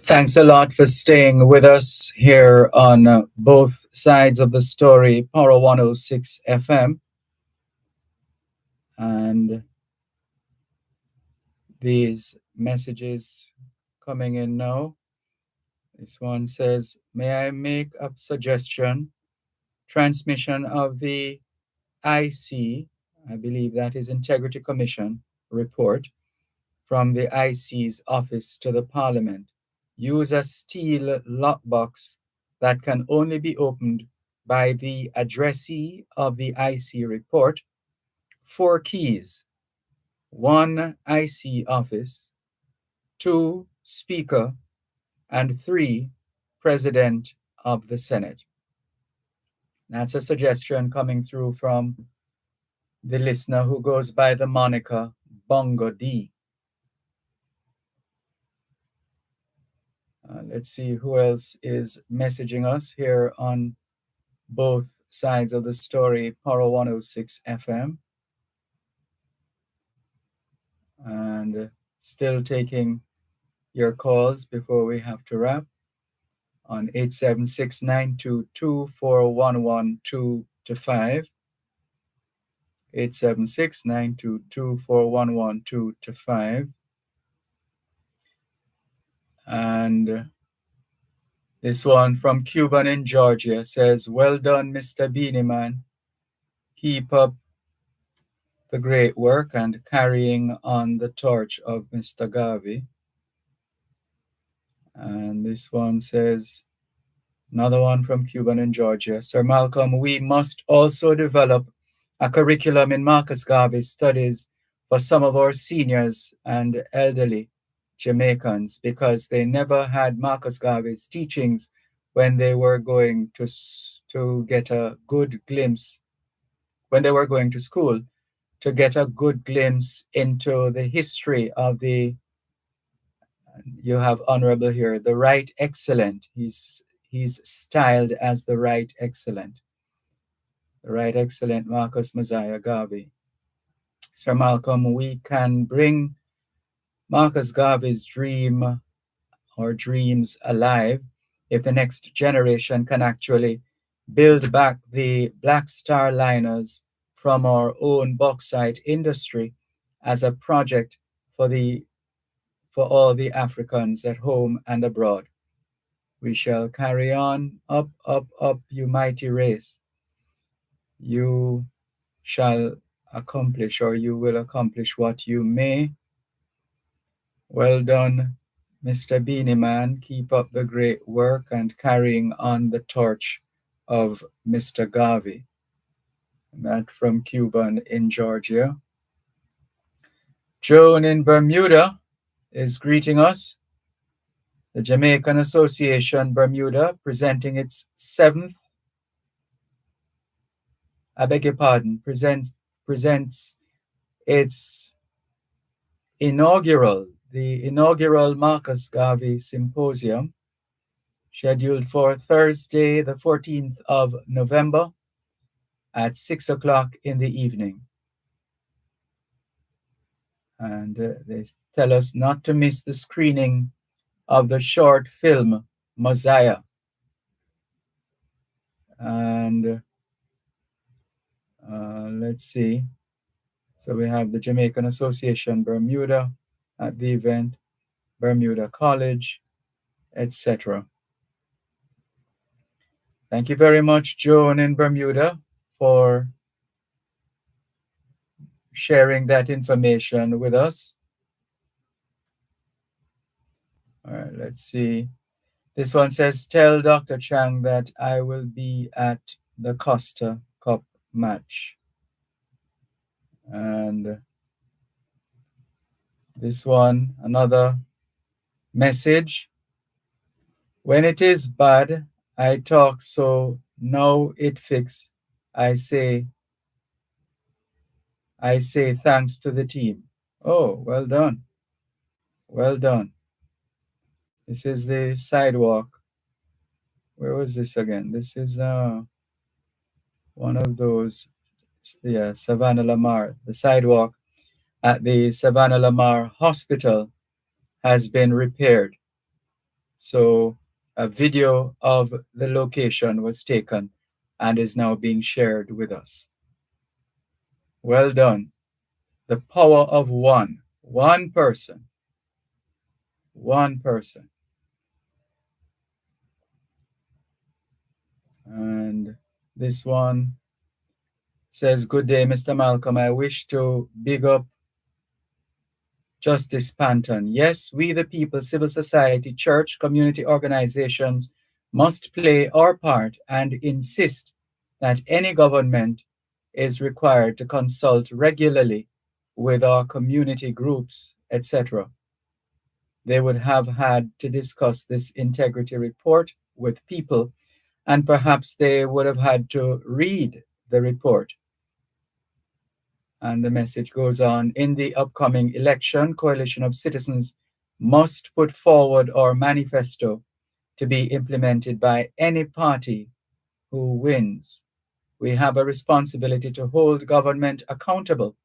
Thanks a lot for staying with us here on both sides of the story, Power 106 FM. And these messages coming in now. This one says, may I make a suggestion? Transmission of the IC, I believe that is Integrity Commission report, from the IC's office to the Parliament. Use a steel lockbox that can only be opened by the addressee of the IC report. 4 keys: 1 IC office, 2 Speaker, and 3 President of the Senate. That's a suggestion coming through from the listener who goes by the moniker Bongo D. Let's see who else is messaging us here on both sides of the story, Power 106 FM. And still taking your calls before we have to wrap on 876-922-4112-5. 876-922-4112-5. And this one from Cuban in Georgia says, well done, Mr. Beanie Man. Keep up the great work and carrying on the torch of Mr. Garvey. And this one says, another one from Cuban in Georgia. Sir Malcolm, we must also develop a curriculum in Marcus Garvey's studies for some of our seniors and elderly Jamaicans, because they never had Marcus Garvey's teachings when they were going to get a good glimpse, when they were going to school, to get a good glimpse into the history of the, you have honorable here, the Right Excellent. He's styled as the Right Excellent. The Right Excellent Marcus Mosiah Garvey. Sir Malcolm, we can bring Marcus Garvey's dream or dreams alive if the next generation can actually build back the Black Star liners from our own bauxite industry as a project for all the Africans at home and abroad. We shall carry on, up, up, up, you mighty race. You shall accomplish, or you will accomplish what you may. Well done, Mr. Beanie Man. Keep up the great work and carrying on the torch of Mr. Garvey. That from Cuban in Georgia. Joan in Bermuda is greeting us. The Jamaican Association Bermuda presenting its presents its inaugural Marcus Garvey Symposium, scheduled for Thursday, the 14th of November at 6 o'clock in the evening. And they tell us not to miss the screening of the short film Mosiah. And let's see. So we have the Jamaican Association Bermuda at the event, Bermuda College, etc. Thank you very much, Joan in Bermuda, for sharing that information with us. All right, let's see. This one says, tell Dr. Chang that I will be at the Costa Cup match. And this one, another message. When it is bad, I talk, so now it fix. I say thanks to the team. Oh, well done. Well done. This is the sidewalk. Where was this again? This is one of those, Savannah Lamar, the sidewalk at the Savannah Lamar Hospital has been repaired. So a video of the location was taken and is now being shared with us. Well done. The power of one person. One person. And this one says, "Good day, Mr. Malcolm. I wish to big up Justice Panton. Yes, we the people, civil society, church, community organizations must play our part and insist that any government is required to consult regularly with our community groups, etc. They would have had to discuss this integrity report with people, and perhaps they would have had to read the report." And the message goes on, "In the upcoming election, Coalition of Citizens must put forward our manifesto to be implemented by any party who wins. We have a responsibility to hold government accountable.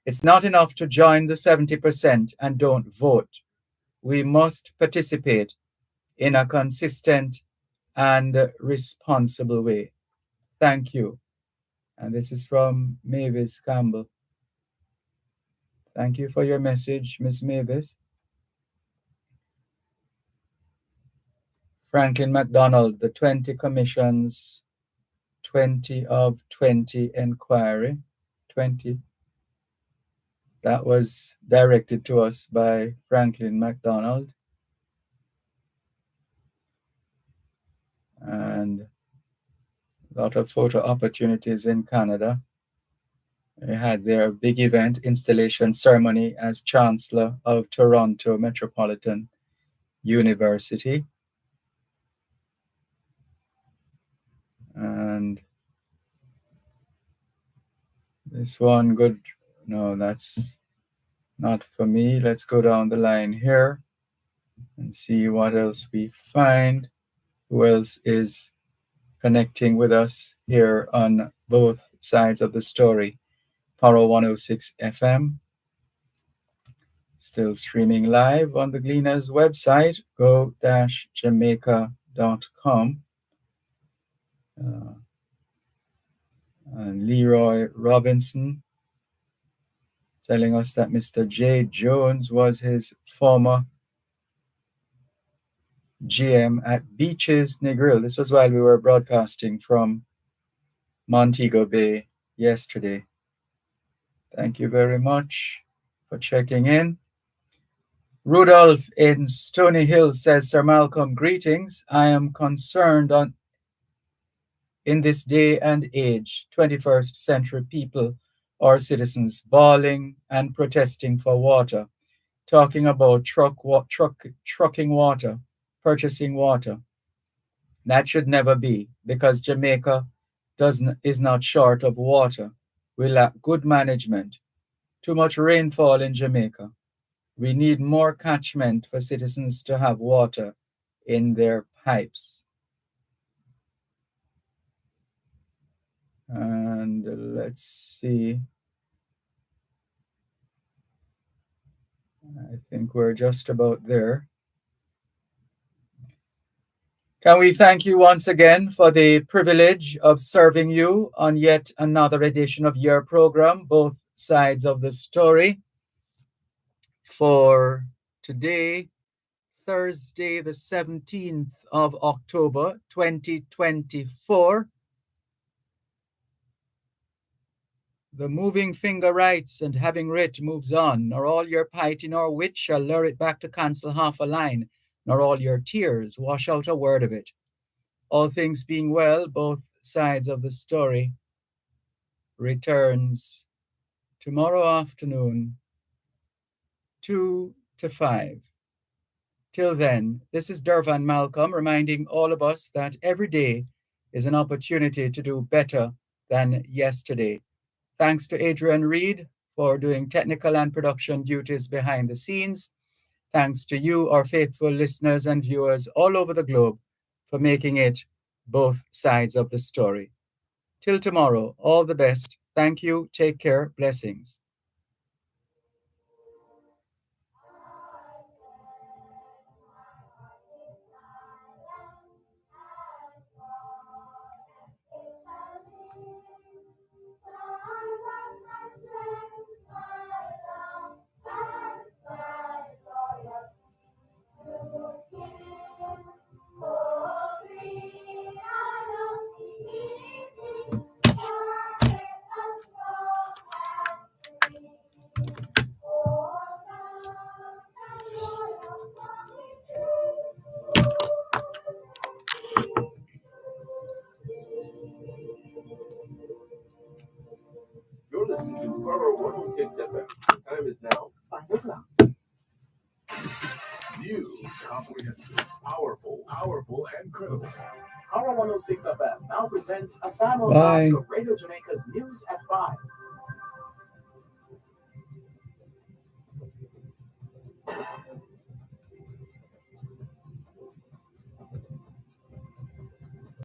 It's not enough to join the 70% and don't vote. We must participate in a consistent and responsible way. Thank you." And this is from Mavis Campbell. Thank you for your message, Ms. Mavis. Franklin MacDonald, the 20 Commission's 20 of 20 inquiry. 20. That was directed to us by Franklin MacDonald. And a lot of photo opportunities in Canada. They had their big event installation ceremony as Chancellor of Toronto Metropolitan University. And this one, good. No, that's not for me. Let's go down the line here and see what else we find. Who else is connecting with us here on both sides of the story? Power 106 FM. Still streaming live on the Gleaners website, go-jamaica.com. And Leroy Robinson telling us that Mr. J. Jones was his former GM at Beaches Negril. This was while we were broadcasting from Montego Bay yesterday. Thank you very much for checking in. Rudolph in Stony Hill says, "Sir Malcolm, greetings. I am concerned in this day and age, 21st century people or citizens bawling and protesting for water, talking about trucking water, purchasing water. That should never be, because Jamaica is not short of water. We lack good management. Too much rainfall in Jamaica. We need more catchment for citizens to have water in their pipes." And let's see. I think we're just about there. Can we thank you once again for the privilege of serving you on yet another edition of your program, Both Sides of the Story, for today, Thursday, the 17th of October, 2024. The moving finger writes, and having writ moves on, nor all your piety nor wit shall lure it back to cancel half a line, nor all your tears wash out a word of it. All things being well, Both Sides of the Story returns tomorrow afternoon, 2 to 5. Till then, this is Dervan Malcolm reminding all of us that every day is an opportunity to do better than yesterday. Thanks to Adrian Reed for doing technical and production duties behind the scenes. Thanks to you, our faithful listeners and viewers all over the globe, for making it Both Sides of the Story. Till tomorrow, all the best. Thank you. Take care. Blessings. 106 FM. The time is now 5 o'clock. News, comprehensive, powerful, and credible. Power 106 FM now presents a simul Bye. of Radio Jamaica's News at 5.